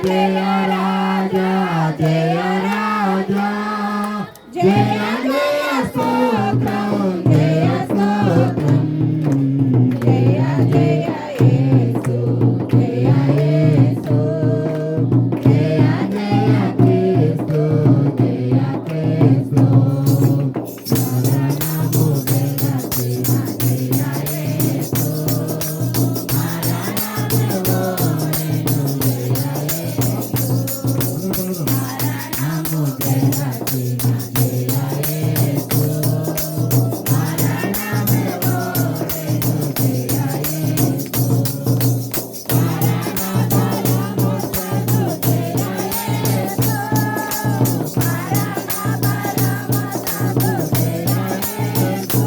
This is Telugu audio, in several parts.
జయ రాజా జయ రాజా జయ జయ స్తోత్రం జయ స్తోత్రం జయ జయ యేసు జయ యేసు జయ జయ క్రీస్తు జయ క్రీస్తు మరణము వెలసిన జయ యేసు మరణము ఓడెను జయ యేసు మరణము వెలసిన జయ యేసు మరణము ఓడెను జయ యేసు మరణ బలముసెను జయ యేసు మరణ బలముసెను జయ యేసు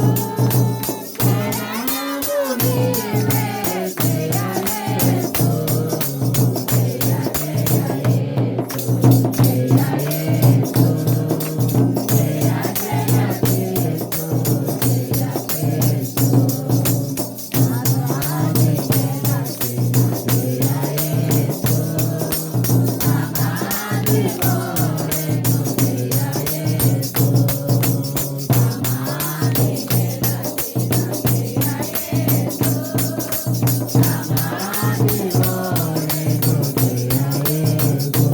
శరణము నీవే జయ యేసు జయ జయ యేసు జయ యేసు జయ జయ క్రీస్తు జయ క్రీస్తు సమాధి వెలసిన జయ యేసు సమాధి ఓడెను జయ యేసు సమాధి వెలసిన జయ యేసు సమాధి ఓడెను జయ యేసు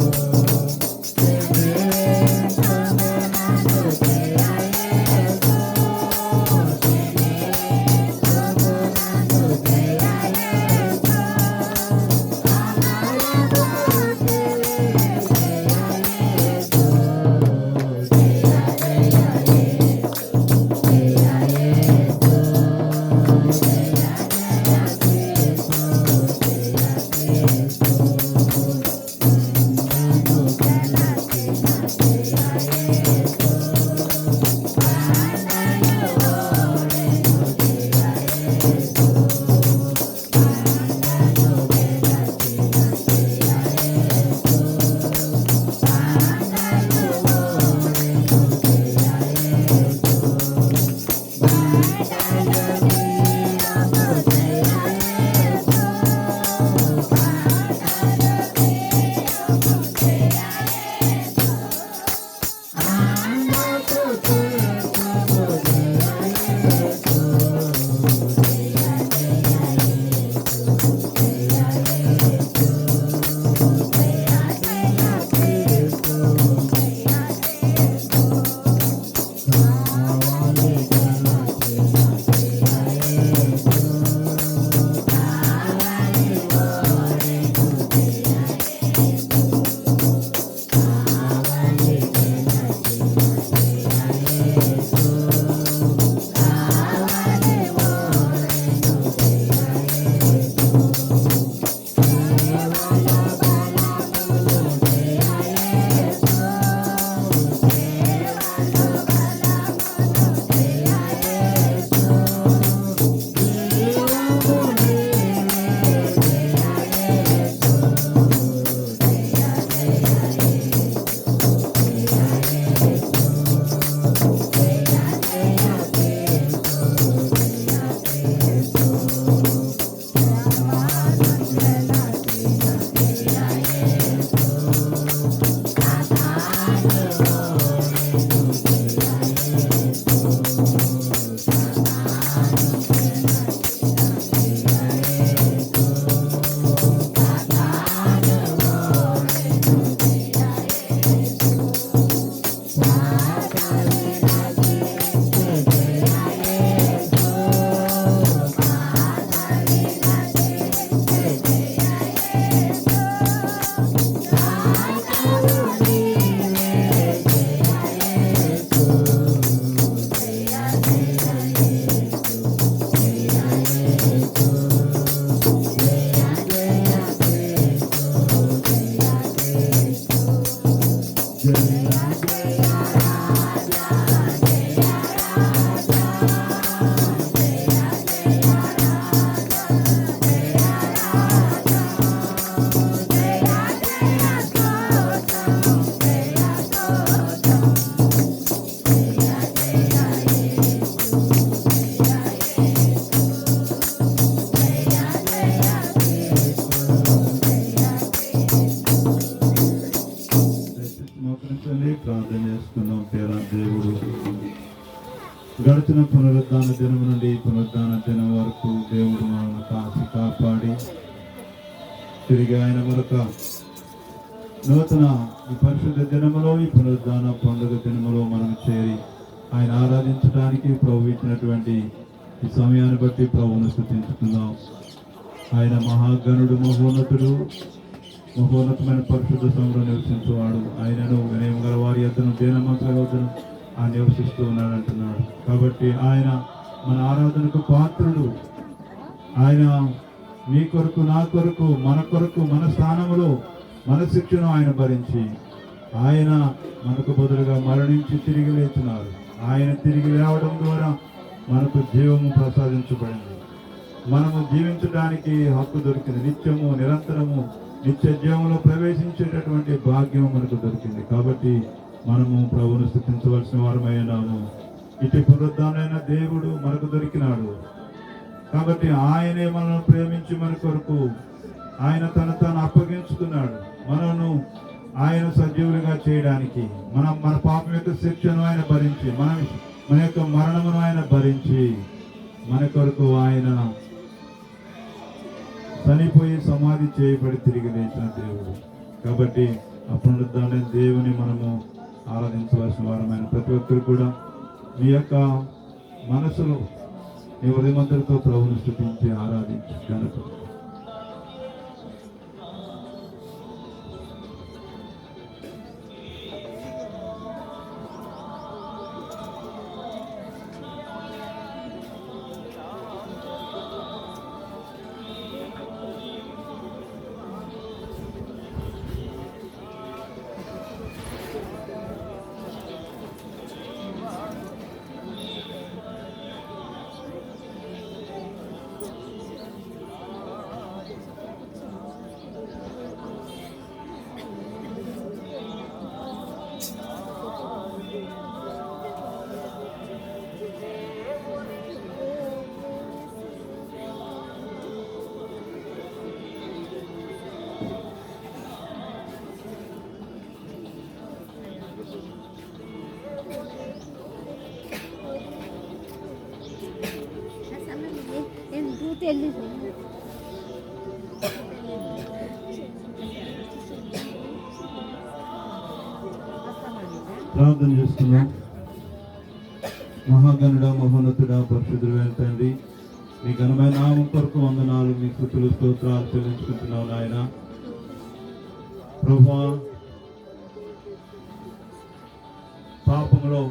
శివేశమునందు జయ యేసు శివేశమునందు జయ యేసు అమరమూర్తివే జయ యేసు జయ జయ యేసు జయ యేసు జయ జయ క్రీస్తు జయ గడిచిన పునరుద్ధాన దినం నుండి పునరుద్ధాన దినం వరకు దేవుడు మనల్ని కాచి కాపాడి తిరిగి ఆయన మరొక నూతన ఈ పరిశుద్ధ దినములో ఈ పునరుద్ధాన పండుగ దినములో మనం చేరి ఆయన ఆరాధించడానికి ప్రభు ఇచ్చినటువంటి ఈ సమయాన్ని బట్టి ప్రభువును స్తుతించుకుందాం. ఆయన మహాగణుడు, మహోన్నతమైన పరిశుద్ధ స్థలంలో నివసించేవాడు. ఆయనను వినయం గల వారి యొద్దను దీనమంతుల వద్దను ఆయన నివసిస్తూ ఉన్నాడు అంటున్నాడు. కాబట్టి ఆయన మన ఆరాధనకు పాత్రుడు. ఆయన మీ కొరకు, నా కొరకు, మన కొరకు, మన స్థానంలో మన శిక్షను ఆయన భరించి ఆయన మనకు బదులుగా మరణించి తిరిగి లేచున్నారు. ఆయన తిరిగి లేవడం ద్వారా మనకు జీవము ప్రసాదించబడింది. మనము జీవించడానికి హక్కు దొరికింది. నిత్యము, నిరంతరము, నిత్య జీవంలో ప్రవేశించేటటువంటి భాగ్యం మనకు దొరికింది. కాబట్టి మనము ప్రభువును స్తుతించవలసిన వారమైనాము. ఇటు పునరుద్ధానైన దేవుడు మనకు దొరికినాడు. కాబట్టి ఆయనే మనల్ని ప్రేమించి మన కొరకు ఆయన తాను అప్పగించుకున్నాడు. మనను ఆయన సజీవులుగా చేయడానికి, మన పాపం యొక్క శిక్షను ఆయన భరించి, మన యొక్క మరణమును ఆయన భరించి మన కొరకు ఆయన చనిపోయి సమాధి చేయబడి తిరిగి లేచిన దేవుడు. కాబట్టి అప్పుడు దాని దేవుని మనము ఆరాధించవలసిన వారమైన ప్రతి ఒక్కరు కూడా మీ యొక్క మనసులో నీ ఉదయమంతటితో ప్రభువును స్తుతించి ఆరాధించి కనుక ప్రార్థన చేస్తున్నాం. మహాగణుడ, మహోన్నతుడా, పరిశుద్ధుడైన తండ్రి, మీ ఘనమైన నామం కొరకు వందనాలు, మీ స్తుతులు స్తోత్రాలు చెల్లించుకుంటున్నావు నాయన. ప్రభువా, పాపంలో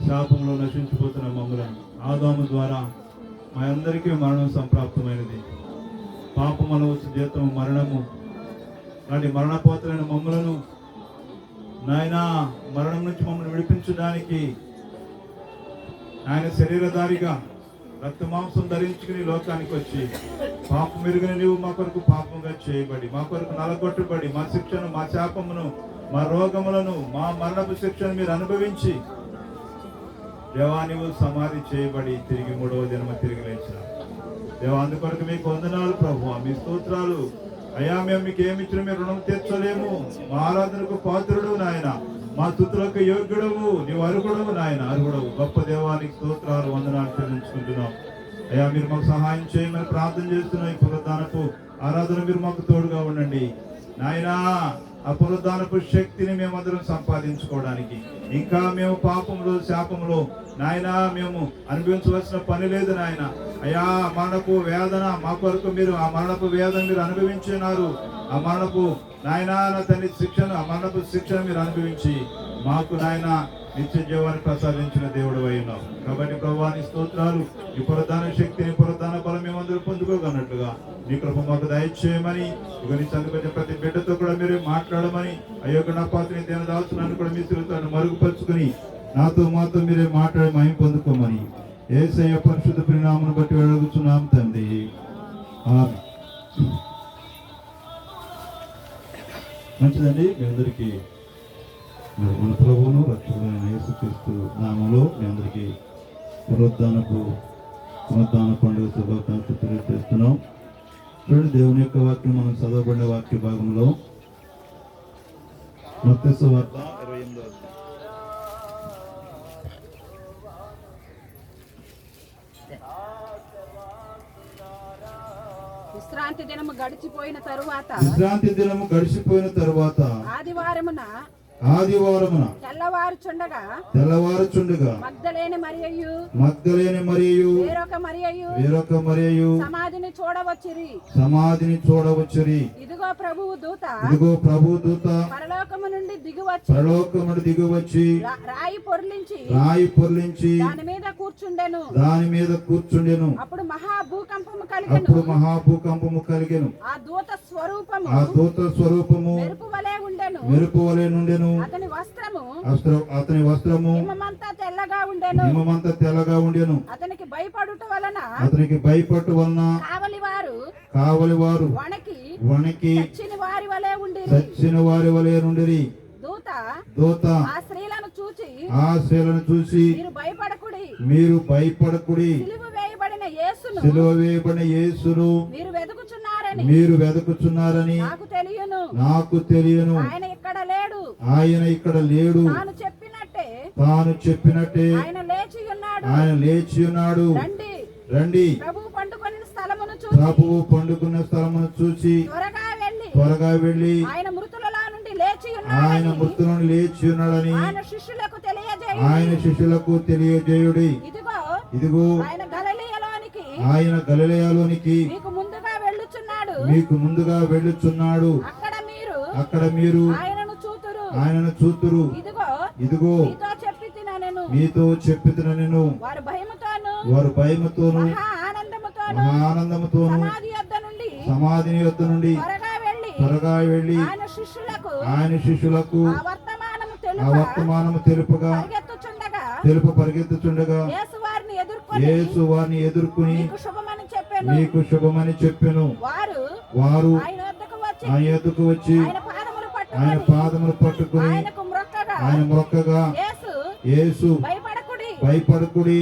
శాపంలో నశించిపోతున్న మమ్మలను ఆదాము ద్వారా మా అందరికీ మరణం సంప్రాప్తమైనది. పాపముల వచ్చి జీతం మరణము. అలాంటి మరణపోతులైన మమ్మలను నాయన మరణం నుంచి మమ్మల్ని విడిపించడానికి ఆయన శరీరధారిగా రక్త మాంసం ధరించుకుని లోకానికి వచ్చి పాపం మెరుగని నీవు మా కొరకు పాపంగా చేయబడి, మా కొరకు నలగొట్టబడి, మా శిక్షను, మా శాపమును, మా రోగములను, మా మరణపు శిక్షను మీరు అనుభవించి దేవా నీవు సమాధి చేయబడి తిరిగి 3వ దినము తిరిగి లేచిన దేవా, అందుకొరకు మీకు వందనాలు ప్రభువా, మీ స్తోత్రాలు అయ్యా. మేము మీకు ఏమిచ్చినా మీరు రుణం తీర్చలేము. మా ఆరాధనకు పాత్రుడు నాయన, మా స్తుతులకు యోగ్యుడవు, నీవు అర్హుడవు నాయన, అర్హుడవు. గొప్ప దేవానికి స్తోత్రాలు, వందనాలు చెల్లించుకుంటున్నాం అయ్యా. మీరు మాకు సహాయం చేయమని ప్రార్థన చేస్తున్నాం. ఈ పునరుద్ధానపు ఆరాధన మీరు మాకు తోడుగా ఉండండి నాయనా. ఆ పునరుద్ధానపు శక్తిని మేమందరం సంపాదించుకోవడానికి, ఇంకా మేము పాపంలో శాపంలో నాయనా మేము అనుభవించవలసిన పని లేదు నాయన. అయ్యా, మరణపు వేదన మా కొరకు మీరు, ఆ మరణపు వేదన మీరు అనుభవించినారు. ఆ మరణపు నాయనా నా తండ్రి శిక్షను, ఆ మరణపు శిక్షను మీరు అనుభవించి మాకు నాయన నిత్య జీవాన్ని ప్రసాదించిన దేవుడు అయినావు. కాబట్టి ప్రభువాని స్తోత్రాలు. ఈ పునరుద్ధాన శక్తిని, పునరుద్ధాన బలం మేమందరూ పొందుకోగలట్టుగా నీ కృప మాకు దయచేయమని, ఇక నీ చదువుకునే ప్రతి బిడ్డతో కూడా మీరు మాట్లాడమని, అయ్యొక్క నా పాత్రని దేని దాల్చున్నాను కూడా మీ తిరుగుతాను మరుగుపరుచుకుని నాతో మాతో మీరే మాట్లాడి మహిమ పొందుకోమని యేసయ్య పరిశుద్ధ పరిణామను బట్టి అడుగుతున్నాం తండ్రి. మంచిదండి. మీ అందరికీ మన ప్రభువును రక్షకుడైన యేసుక్రీస్తు నామములో మీ అందరికీ పునరుద్ధాన పండుగ శుభాకాంక్షలు తెలియజేస్తున్నాం. చూడండి, దేవుని యొక్క వాక్యం మనం చదవబడిన వాక్య భాగంలో మత్తయి సువార్త 28వ విశ్రాంతి దినము గడిచిపోయిన తరువాత విశ్రాంతి దినము గడిచిపోయిన తరువాత ఆదివారమున ఆదివారమున తెల్లవారుచుండగా మగ్దలేని మరియు వేరొక మరియు సమాధిని చూడవచ్చిరి. ఇదిగో ప్రభువు దూత పరలోకము నుండి దిగివచ్చి రాయి పొర్లించి దాని మీద కూర్చుండెను. అప్పుడు మహాభూకంపము కలిగెను. ఆ దూత స్వరూపము మెరుపు వలె నుండెను. అతని వస్త్రము హిమమంతా తెల్లగా ఉండెను. అతనికి భయపడుట వలన కావలివారు వణకి చచ్చిన వారి వలె నుండిరి. దూత ఆ స్త్రీలను చూచి మీరు భయపడకుడి, సిలువ వేయబడిన యేసును మీరు వెదుకుచున్నారని నాకు తెలియను. ఆయన ఇక్కడ లేడు. తాను చెప్పినట్టే ఆయన లేచి ఉన్నాడు. రండి, ప్రభువు పండుకున్న స్థలమును చూసి త్వరగా వెళ్ళి ఆయన మృతులలో నుండి లేచి ఉన్నాడని ఆయన శిష్యులకు తెలియజేయుడి. ఇదిగో ఆయన గలిలయలోనికి మీకు ముందుగా వెళ్ళుచున్నాడు. అక్కడ మీరు ఆయనను చూతురు. ఇదిగో మీతో చెప్పితిన నేను. వారు భయముతోను మహా ఆనందముతోను సమాధిని యొద్ద నుండి త్వరగా వెళ్ళి ఆయన శిష్యులకు ఆ వర్తమానము పరిగెత్తుచుండగా యేసు వారిని ఎదుర్కొని మీకు శుభమని చెప్పెను. వారు ఆయన యొద్దకు వచ్చి ఆయన పాదములు పట్టుకుని ఆయన మొక్కగా యేసు భయపడకుడి,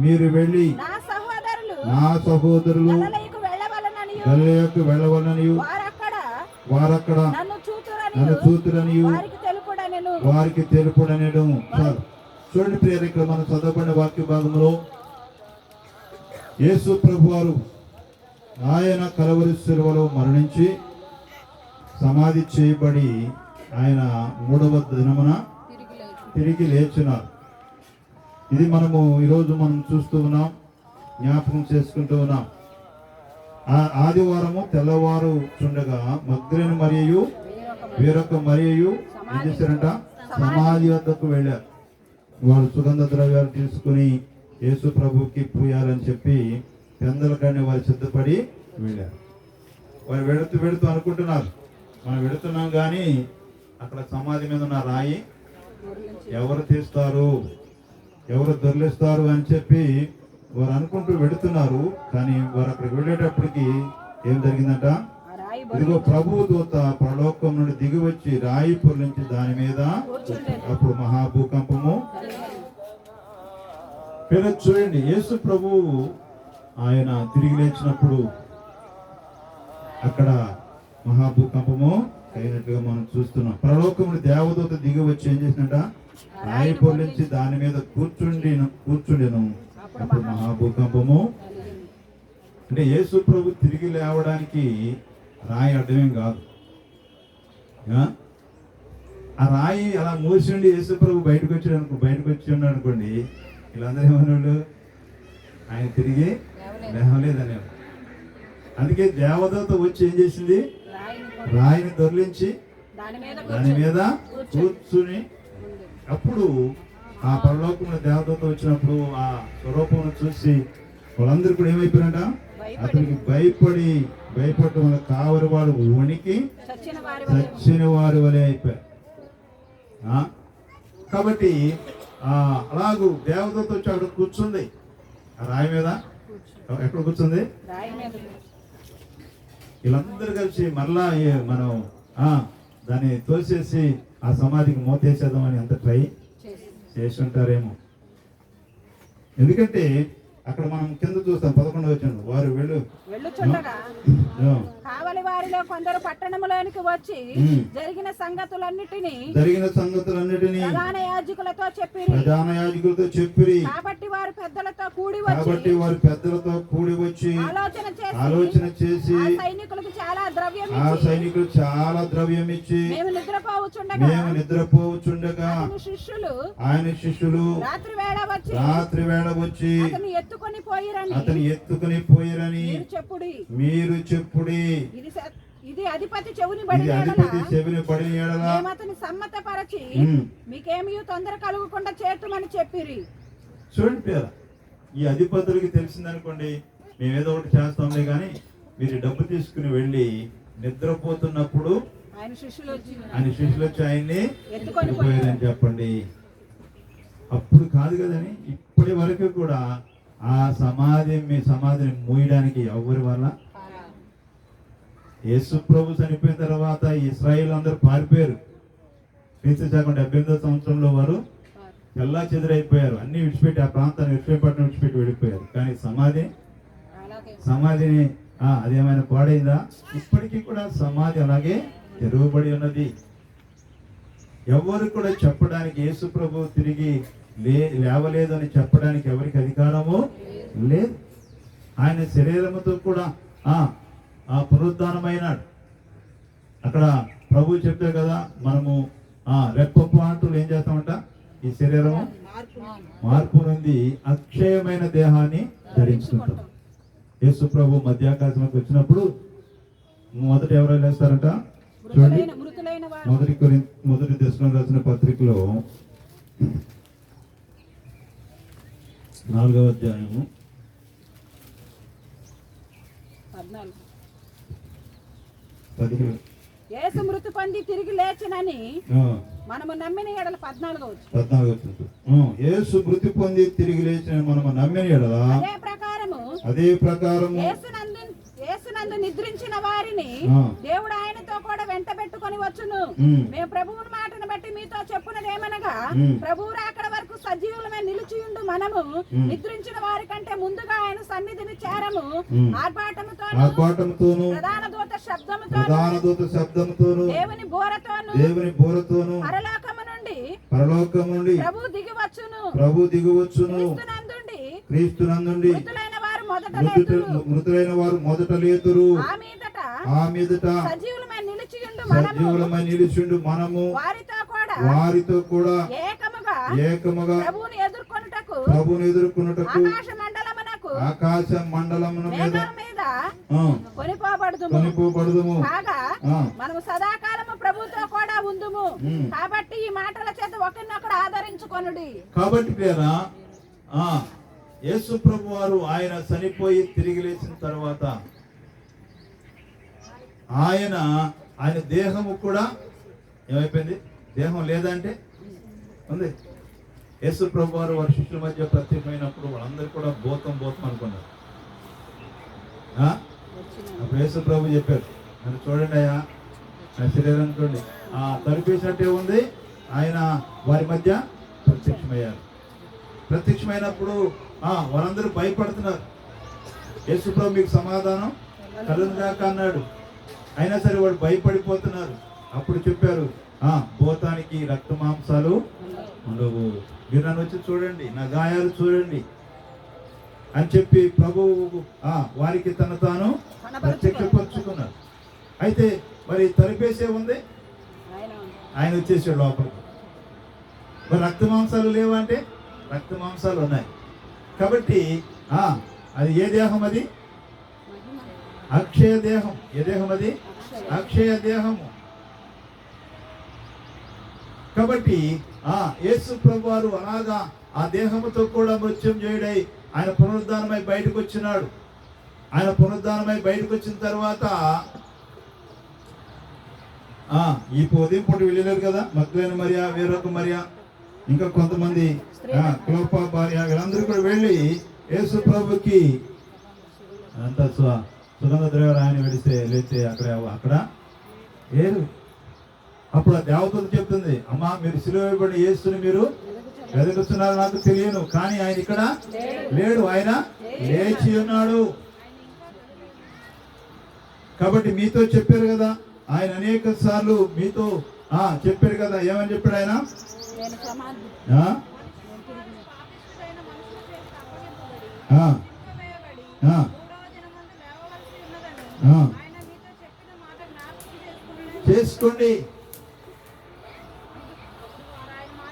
మీరు వెళ్ళి నా సహోదరులు గలిలయకు వెళ్ళవలనని వారక్కడ నన్ను చూతురని వారికి తెలుపుడనెను. చూడండి ప్రియరు, ఇక్కడ మనం చదవబడిన వాక్య భాగంలో యేసు ప్రభువారు ఆయన కలవరి శిలువలో మరణించి సమాధి చేయబడి ఆయన 3వ దినమున తిరిగి లేచినారు. ఇది మనము ఈరోజు మనం చూస్తూ ఉన్నాం, జ్ఞాపకం చేసుకుంటూ ఉన్నాం. ఆదివారము తెల్లవారు చుండగా మగ్దలేని మరియు వేరొక మరియు ఏం చేశారంట? సమాధి వద్దకు వెళ్ళారు. వారు సుగంధ ద్రవ్యాలు తీసుకుని యేసు ప్రభుకి పూయాలని చెప్పి పెందల కానీ వారు సిద్ధపడి వెళ్ళారు. వారు వెళుతూ అనుకుంటున్నారు, మనం వెళుతున్నాం కానీ అక్కడ సమాధి మీద ఉన్న రాయి ఎవరు తీస్తారు, ఎవరు దొర్లిస్తారు అని చెప్పి వారు అనుకుంటూ వెళుతున్నారు. కానీ వారు అక్కడికి వెళ్ళేటప్పటికి ఏం జరిగిందంట? ఇదిగో ప్రభువు దూత పరలోకం నుండి దిగి వచ్చి రాయి పొర్లించి దాని మీద, అప్పుడు మహాభూకంపము. చూడండి, యేసు ప్రభువు ఆయన తిరిగి లేచినప్పుడు అక్కడ మహాభూకంపము అయినట్టుగా మనం చూస్తున్నాం. పరలోకముడు దేవదూత దిగి వచ్చి ఏం చేసినట? రాయి పొర్లించి దాని మీద కూర్చుండెను. అప్పుడు మహాభూకంపము. అంటే యేసు ప్రభు తిరిగి లేవడానికి రాయి అడ్డమేం కాదు. ఆ రాయి అలా మూసిండి యేసు ప్రభు బయటకు వచ్చి ఉన్నాడు అనుకోండి, వీళ్ళందరూ ఏమన్నాడు? ఆయన తిరిగి లేవలేదని. అందుకే దేవదూత వచ్చి ఏం చేసింది? రాయిని దొర్లించి దాని మీద కూర్చుని, అప్పుడు ఆ పరలోకంలో దేవదూత వచ్చినప్పుడు ఆ స్వరూపమును చూసి వాళ్ళందరూ కూడా ఏమైపోయినట? అతనికి భయపడటం వల్ల కావరి వాడు వణికి చచ్చిన వారి వలె అయిపోయారు. కాబట్టి అలాగూ దేవదూత వచ్చి అక్కడ కూర్చుంది ఆ రాయి మీద. ఎక్కడ కూర్చుంది? వీళ్ళందరూ కలిసి మరలా మనం దాన్ని తోసేసి ఆ సమాధికి మోతేసేద్దామని ఎంత ట్రై చేసి ఉంటారేమో. ఎందుకంటే అక్కడ మనం కింద చూస్తాం 11వ వచనం. వారు వెళ్ళుచుండగా ఆ, కావలి వారిలో కొందరు పట్టణములోనికి వచ్చి ఉమ్. జరిగిన సంగతులన్నిటినీ ప్రధాన యాజకులతో చెప్పిరి. ప్రధాన యాజకులతో చెప్పిరి. కాబట్టి వారు పెద్దలతో కూడి కాబట్టి వారు పెద్దలతో కూడి వచ్చి ఆలోచన చేసి ఆ సైనికులకు చాలా ద్రవ్యం ఆ సైనికులు చాలా ద్రవ్యం ఇచ్చి మేము నిద్రపోవచ్చుండగా ఆయన శిష్యులు రాత్రి వేళ వచ్చి అతన్ని ఎత్తుకొని పోయిరని మీరు చెప్పుడి. ఇది అధిపతి చెవిని పడిన ఎడల అతని సమ్మతపరచి మీకేమీ తొందర కలుగకుండా చేతుమని చెప్పిరి. చూడండి పేరు, ఈ అధిపతులకి తెలిసిందనుకోండి, మేమేదో ఒకటి చేస్తాంలే కానీ మీరు డబ్బు తీసుకుని వెళ్ళి నిద్రపోతున్నప్పుడు ఆయన శిష్యులు వచ్చి ఆయన్ని ఎత్తుకుపోయారని చెప్పండి. అప్పుడు కాదు కదని ఇప్పటి వరకు కూడా ఆ సమాధిని మూయడానికి ఎవరి వల్ల? యేసు ప్రభు చనిపోయిన తర్వాత ఇశ్రాయేల్ అందరూ పారిపోయారు. క్రీస్తు శకం 78వ సంవత్సరంలో వారు చెల్లా చెదురైపోయారు. అన్ని విడిచిపెట్టి ఆ ప్రాంతాన్ని విడిచిపెట్టి వెళ్ళిపోయారు. కానీ సమాధిని అదేమైనా పాడైందా? ఇప్పటికీ కూడా సమాధి అలాగే తెరవబడి ఉన్నది. ఎవరు కూడా చెప్పడానికి, యేసు ప్రభు తిరిగి లేవలేదు అని చెప్పడానికి ఎవరికి అధికారము లేదు. ఆయన శరీరముతో కూడా పునరుద్ధానమైనాడు. అక్కడ ప్రభు చెప్తారు కదా, మనము రెప్పపాటులు ఏం చేస్తామంట, ఈ శరీరము మార్పు నుండి అక్షయమైన దేహాన్ని ధరించుకుంటాం. యేసు ప్రభు మధ్యాకాశంలోకి వచ్చినప్పుడు మొదట ఎవరైనా లేస్తారంట? చూడండి, మొదటి దశలో రాసిన పత్రికలో 4వ అధ్యాయము 17. యేసు మృతి పొంది తిరిగి లేచినని మనము నమ్మిన ఎడల 14వ వచనం. యేసు మృతి పొంది తిరిగి లేచిన మనము నమ్మిన ఎడల అదే ప్రకారము యేసునందు నిద్రించిన వారిని దేవుడు ఆయనతో కూడా వెంట పెట్టుకొని వచ్చును. మేము ప్రభువుని మాటను బట్టి మీతో చెప్పున్నదేమనగా, ప్రభువు అక్కడ వరకు సజీవులమే నిలిచియుండు మనము నిద్రించిన వారి కంటే ముందుగా ఆయన సన్నిధిని చేరము. ఆర్భాటముతోను ప్రధాన దూత శబ్దముతోను దేవుని బోరతోను పరలోకము నుండి ప్రభు దిగివచ్చును. క్రీస్తునందుండి మృతులైన వారు మొదట లేతురు. ఆ మీదట సజీవులమై నిలిచిండు మనము వారితో కూడా ఏకముగా ప్రభువుని ఎదుర్కొనుటకు ఆకాశ మండలమున మీద కొనిపోబడుదుము. మనము సదాకాలము ప్రభుతో కూడా ఉందుము. కాబట్టి ఈ మాటల చేత ఒకరినొకరు ఆదరించుకొనుడి. కాబట్టి పేరా యేసు ప్రభు వారు ఆయన చనిపోయి తిరిగి లేచిన తర్వాత ఆయన దేహము కూడా ఏమైపోయింది? దేహం లేదంటే ఉంది. యేసు ప్రభు వారు వారి శిష్యుల మధ్య ప్రత్యేకమైనప్పుడు వాళ్ళందరూ కూడా భూతం అనుకున్నారు. అప్పుడు యేసు ప్రభు చెప్పారు, నన్ను చూడండి అయ్యా, నా శరీరం చూడండి, తరిపేసినట్టే ఉంది. ఆయన వారి మధ్య ప్రత్యక్షమైనప్పుడు వారందరూ భయపడుతున్నారు. యేసు ప్రభు మీకు సమాధానం కలుగుగాక అన్నాడు. అయినా సరే వాడు భయపడిపోతున్నారు. అప్పుడు చెప్పారు, భూతానికి రక్త మాంసాలు ఉండవు, మీరు నన్ను వచ్చి చూడండి, నా గాయాలు చూడండి అని చెప్పి ప్రభువు వారికి తాను ప్రత్యక్షపరుచుకున్నారు. అయితే మరి తలిపేసే ఉంది, ఆయన వచ్చేసాడు లోపలికి. మరి రక్త మాంసాలు లేవంటే రక్త మాంసాలు ఉన్నాయి. కాబట్టి అది ఏ దేహం? అది అక్షయ దేహం. ఏ దేహం అది? అక్షయ దేహము. కాబట్టి యేసు ప్రభు వారు అలాగా ఆ దేహముతో కూడా మృత్యం చేయుడై ఆయన పునరుద్ధానమై బయటకు వచ్చినాడు. ఆయన పునరుద్ధానమై బయటకు వచ్చిన తర్వాత ఈ ఉదయం పూట వెళ్ళలేరు కదా, మగ్దలేని మరియా, వేరొక మరియా, ఇంకా కొంతమంది క్లోపా భార్య, వీళ్ళందరూ కూడా వెళ్ళి యేసు ప్రభుకి అంత సుగంధ ద్రవ్యాలు ఆయన లేస్తే అక్కడ లేరు. అప్పుడు ఆ దేవతలు చెప్తుంది, అమ్మా మీరు సిలువ వేయబడిన యేసుని మీరు వెతుకుతున్నారు నాకు తెలియను, కానీ ఆయన ఇక్కడ లేడు, ఆయన లేచి ఉన్నాడు. కాబట్టి మీతో చెప్పారు కదా, ఆయన అనేక సార్లు మీతో చెప్పారు కదా. ఏమని చెప్పాడు ఆయన? నేను సమాధి ఆ? ఆ. ఆ. ఆ. చేసుకోండి.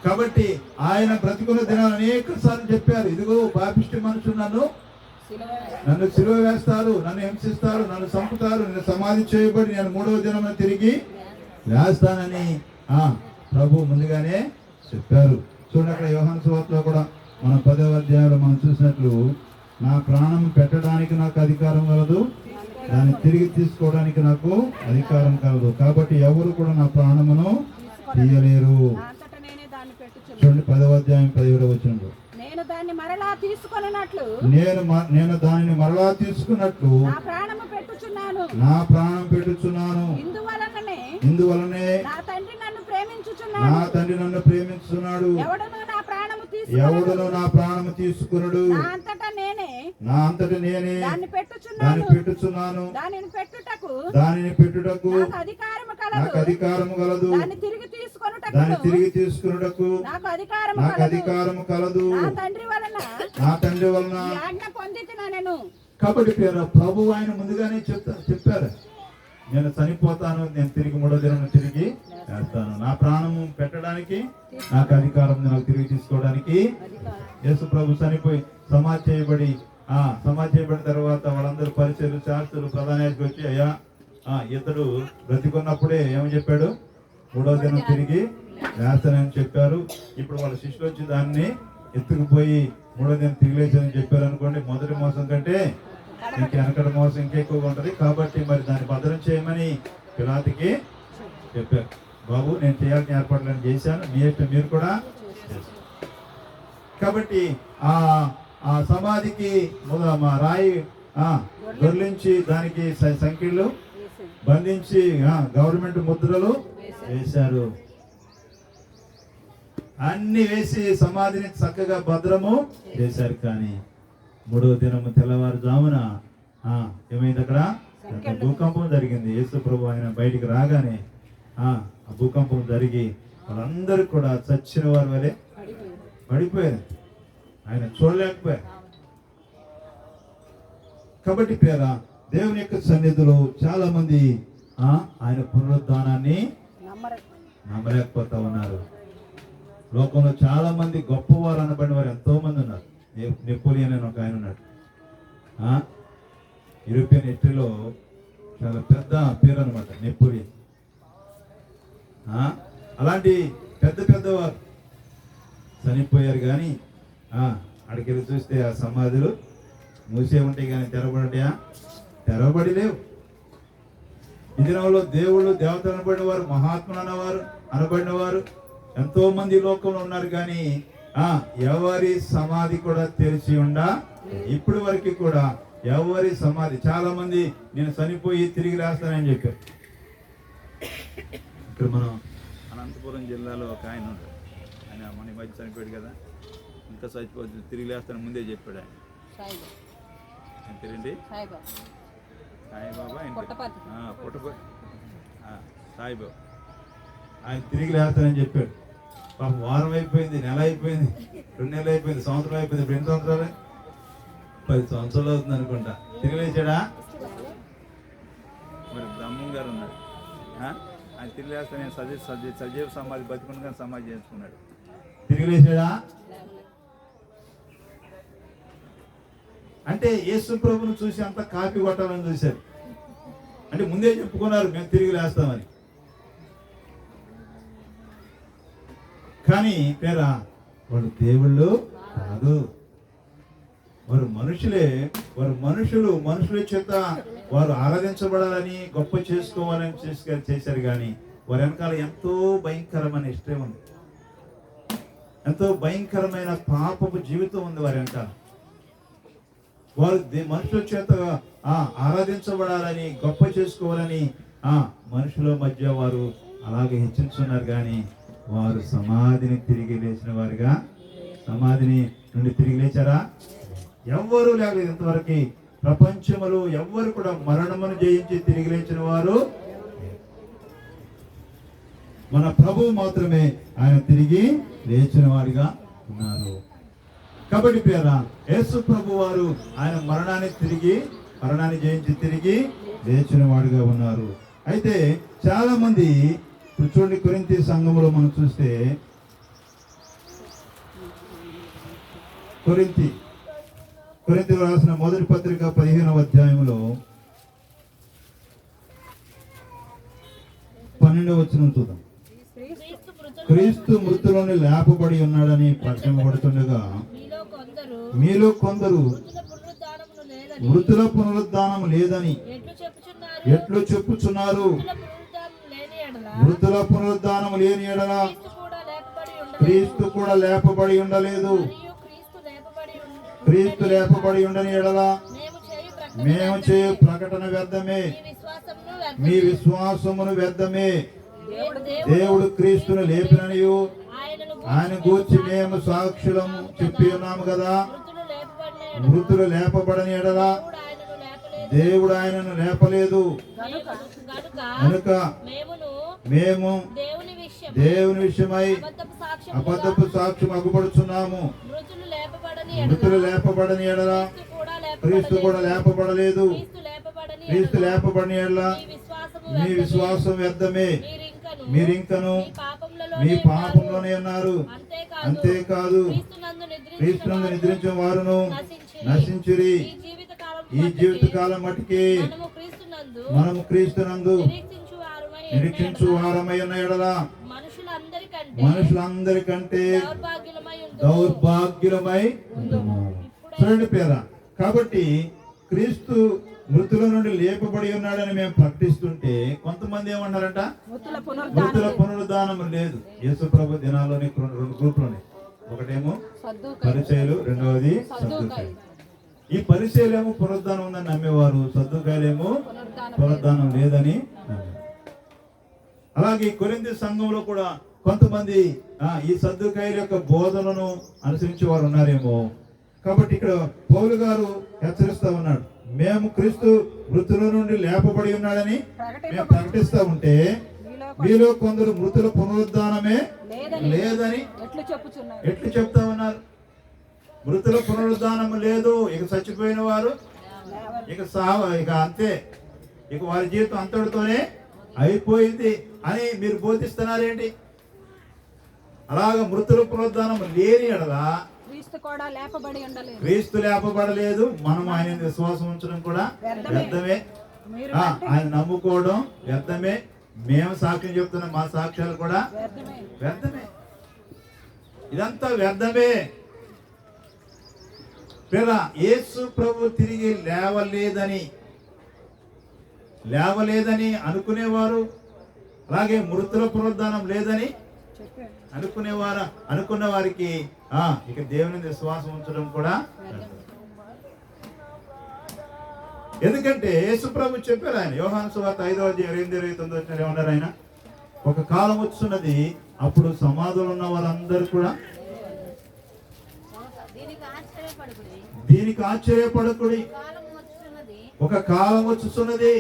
కాబట్టి ఆయన బ్రతికున్న దినాలు అనేక సార్లు చెప్పారు, ఇదిగో పాపిష్టి మనుషులు నన్ను సిలువ వేస్తారు, నన్ను హింసిస్తారు, నన్ను చంపుతారు, నేను సమాధి చేయబడి నేను 3వ దినమున తిరిగి లేస్తానని ప్రభు ముందుగానే చెప్పారు. చూడండి, అక్కడ యోహాను సువార్తలో కూడా మనం 10వ అధ్యాయంలో మనం చూసినట్లు, నా ప్రాణం పెట్టడానికి నాకు అధికారం కలదు, దాన్ని తిరిగి తీసుకోవడానికి నాకు అధికారం కలదు. కాబట్టి ఎవరు కూడా నా ప్రాణమును తీయలేరు. చూడండి 10వ అధ్యాయం 17వ వచనంలో, నేను దాన్ని మరలా తీసుకొనున్నట్లు నేను దానిని మరలా తీసుకున్నట్లు నా ప్రాణం పెట్టుచున్నాను. ఇందువలనే నా తండ్రి నన్ను ప్రేమించుచున్నాడు. ఎవడును నా ప్రాణము తీసుకునడు. నా అంతటా నేనే దాన్ని పెట్టుచున్నాను. దానిని పెట్టుటకు నాకు అధికారము కలదు. దాన్ని తిరిగి తీసుకున్నటకు నాకు అధికారము కలదు. నా తండ్రి వలన కాబట్టి ప్రభు ఆయన ముందుగానే చెప్పారు, నేను చనిపోతాను, నేను తిరిగి 3వ దినం తిరిగి వేస్తాను. నా ప్రాణము పెట్టడానికి నాకు అధికారం, నాకు తిరిగి తీసుకోవడానికి. యేసు ప్రభు చనిపోయి సమాధి చేయబడిన తర్వాత వాళ్ళందరూ పరిచయులు, శాస్త్రులు, ప్రధాన యాజకులు వచ్చి, అయ్యా ఇతడు బ్రతికున్నప్పుడే ఏమని చెప్పాడు, 3వ దినం తిరిగి వేస్తానని చెప్పారు. ఇప్పుడు వాళ్ళ శిష్యులు వచ్చి దాన్ని ఎత్తుకుపోయి 3వ దినం తిరిగి లేచారని చెప్పారు అనుకోండి, మొదటి మోసం కంటే వెనకటి మోసం ఇంకెక్కువగా ఉంటది. కాబట్టి మరి దాన్ని భద్రం చేయమని పిలాతుకి చెప్పారు. బాబు, నేను చేయాల్సిన ఏర్పాట్లను చేశాను, మీ ఇష్టం మీరు కూడా చేస్తారు. కాబట్టి ఆ సమాధికి రాయి దొర్లించి దానికి సంఖ్యలు బంధించి గవర్నమెంట్ ముద్రలు వేశారు. అన్ని వేసి సమాధిని చక్కగా భద్రము చేశారు. కానీ 3వ దినము తెల్లవారుజామున ఏమైంది, అక్కడ భూకంపం జరిగింది. యేసు ప్రభు ఆయన బయటికి రాగానే ఆ భూకంపం జరిగి వాళ్ళందరూ కూడా చచ్చిన వారి వలె పడిపోయారు, ఆయన చూడలేకపోయారు. కాబట్టి దేవుని యొక్క సన్నిధిలో చాలా మంది ఆయన పునరుద్ధానాన్ని నమ్మలేకపోతా ఉన్నారు. లోకంలో చాలా మంది గొప్పవారు అనబడిన వారు ఎంతో మంది ఉన్నారు. నెపోలియన్ అని ఒక ఆయన ఉన్నాడు. యూరోపియన్ హిస్టరీలో చాలా పెద్ద పేరు అనమాట నెపోలియన్. అలాంటి పెద్దవారు చనిపోయారు. కానీ అక్కడికి వెళ్ళి చూస్తే ఆ సమాధులు మూసే ఉంటాయి, కానీ తెరవబడి లేవు. ఈ దినంలో దేవుళ్ళు, దేవతలు అనబడిన వారు, మహాత్ములు అనబడిన వారు ఎంతో మంది లోకంలో ఉన్నారు. కానీ ఎవరి సమాధి కూడా తెరిచి ఇప్పటి వరకు కూడా ఎవరి సమాధి, చాలా మంది నేను చనిపోయి తిరిగి లేస్తానని చెప్పారు. ఇక్కడ మనం అనంతపురం జిల్లాలో ఒక ఆయన ఉంటాడు, ఆయన మన మధ్య చనిపోయాడు కదా, ఇంకా చచ్చిపోతే తిరిగి లేస్తాను ముందే చెప్పాడు ఆయన. పేరేంటి? సాయిబాబా. సాయిబాబా ఆయన తిరిగి లేస్తానని చెప్పాడు. పాపం వారం అయిపోయింది, నెల అయిపోయింది, 2 నెలలు అయిపోయింది, సంవత్సరం అయిపోయింది. ఇప్పుడు ఎన్ని సంవత్సరాలు? 10 సంవత్సరాలు అవుతుంది అనుకుంటా. తిరిగి లేచాడా? మరి బ్రహ్మం గారు ఉన్నాడు, ఆయన తిరిగి లేస్తా నేను సజీవ సమాధి బతికుండా సమాధి చేసుకున్నాడు. తిరిగి లేచాడా? అంటే యేసు ప్రభును చూసి అంత కాపీ కొట్టాలని చూశారు. అంటే ముందే చెప్పుకున్నారు మేము తిరిగి లేస్తామని. కానీ వాళ్ళు దేవుళ్ళు కాదు, వారు మనుషులే. వారు మనుషుల చేత వారు ఆరాధించబడాలని, గొప్ప చేసుకోవాలని చేశారు. కానీ వారి వెనకాల ఎంతో భయంకరమైన ఇష్టం ఉంది, ఎంతో భయంకరమైన పాపపు జీవితం ఉంది వారి వెనకాల. వారు మనుషుల చేత ఆరాధించబడాలని, గొప్ప చేసుకోవాలని మనుషుల మధ్య వారు అలాగే హెచ్చించున్నారు. కానీ వారు సమాధిని తిరిగి లేచిన వారుగా సమాధిని నుండి తిరిగి లేచారా? ఎవ్వరూ లేలేదు. ఇంతవరకు ప్రపంచములో ఎవ్వరు కూడా మరణమును జయించి తిరిగి లేచిన వారు మన ప్రభువు మాత్రమే ఆయన తిరిగి లేచిన వాడిగా ఉన్నారు. కాబట్టి ప్రియరా, యేసు ప్రభు వారు ఆయన మరణాన్ని జయించి తిరిగి లేచిన వాడిగా ఉన్నారు. అయితే చాలా మంది ఇప్పుడు చూడండి, కొరింథీ సంఘంలో మనం చూస్తే కొరింథీయులకు రాసిన మొదటి పత్రిక 15వ అధ్యాయంలో 12వ వచనం చూద్దాం. క్రీస్తు మృతులను లేపబడి ఉన్నాడని ప్రకటింపబడుతుండగా మీలో కొందరు మృతుల పునరుద్ధానం లేదని ఎట్లు చెప్పుచున్నారు. మృతుల పునరుద్ధానం లేని ఎడల క్రీస్తు కూడా లేపబడి ఉండలేదు. క్రీస్తు లేపబడి ఉండని ఎడల మేము చేయు ప్రకటన వ్యర్థమే, మీ విశ్వాసమును వ్యర్థమే. దేవుడు క్రీస్తును లేపిననియు ఆయన గూర్చి మేము సాక్షులము చెప్పి ఉన్నాము కదా. మృతులు లేపబడని ఎడల దేవుడు ఆయనను లేపలేదు. కనుక మేము దేవుని విషయమై అబద్ధపు సాక్ష్యం అగుపడుచున్నాము. మృతులు లేపబడని ఎడల క్రీస్తు కూడా లేపబడలేదు. క్రీస్తు లేపబడని ఎడల మీ విశ్వాసం వ్యర్థమే, మీరింకను మీ పాపంలోనే ఉన్నారు. అంతేకాదు క్రీస్తునందు నిద్రించిన వారును నశించిరి. ఈ జీవితకాలం మటుకి మనము క్రీస్తునందు నిరీక్షించు వారమై ఉన్న ఎడల మనుషులందరికంటే దౌర్భాగ్యులమై ఉందము. చూడండి పేరా, కాబట్టి క్రీస్తు మృతుల నుండి లేపబడి ఉన్నాడని మేము ప్రకటిస్తుంటే కొంతమంది ఏమన్నారంట, మృతుల పునరుద్ధానం లేదు. యేసు ప్రభు దినాల్లోని 2 గ్రూపులోనే, ఒకటేమో పరిచయులు, రెండవది సద్దూకాయులు. ఈ పరిచయులేమో పునరుద్ధానం ఉందని నమ్మేవారు, సద్దూకాయులేమో పునరుద్ధానం లేదని నమ్మేవారు. అలాగే కొరింథీ సంఘంలో కూడా కొంతమంది ఈ సద్దూకాయుల యొక్క బోధనను అనుసరించే వారు ఉన్నారేమో. కాబట్టి ఇక్కడ పౌలు గారు హెచ్చరిస్తా ఉన్నాడు, మేము క్రీస్తు మృతుల నుండి లేపబడి ఉన్నాడని మేము ప్రకటిస్తా ఉంటే మీలో కొందరు మృతుల పునరుద్ధానమే లేదని ఎట్లు చెప్తా ఉన్నారు. మృతుల పునరుద్ధానం లేదు, ఇక చచ్చిపోయిన వారు ఇక అంతే, ఇక వారి జీవితం అంతటితోనే అయిపోయింది అని మీరు బోధిస్తున్నారేంటి? అలాగ మృతుల పునరుద్ధానం లేని ఎడల క్రీస్తు లేపబడలేదు, మనం ఆయన విశ్వాసం ఉంచడం కూడా వ్యర్థమే, ఆయన నమ్ముకోవడం వ్యర్థమే, మేము సాక్ష్యం చెప్తున్నాం, మా సాక్ష్యాలు కూడా వ్యర్థమే. ఇదంతా వ్యర్థమే. యేసు ప్రభు తిరిగి లేవలేదని అనుకునేవారు, అలాగే మృతుల పునరుద్ధానం లేదని అనుకున్న వారికి ఇక దేవుని విశ్వాసం ఉంచడం కూడా. ఎందుకంటే యేసు ప్రభు చెప్పారు, ఆయన యోహాను సువార్త 5వ అధ్యాయం 28-29 ఏమన్నారు ఆయన, ఒక కాలం వస్తున్నది, అప్పుడు సమాధులు ఉన్న వారందరూ కూడా దీనికి ఆశ్చర్యపడకుడి, ఒక కాలం వచ్చుతున్నది,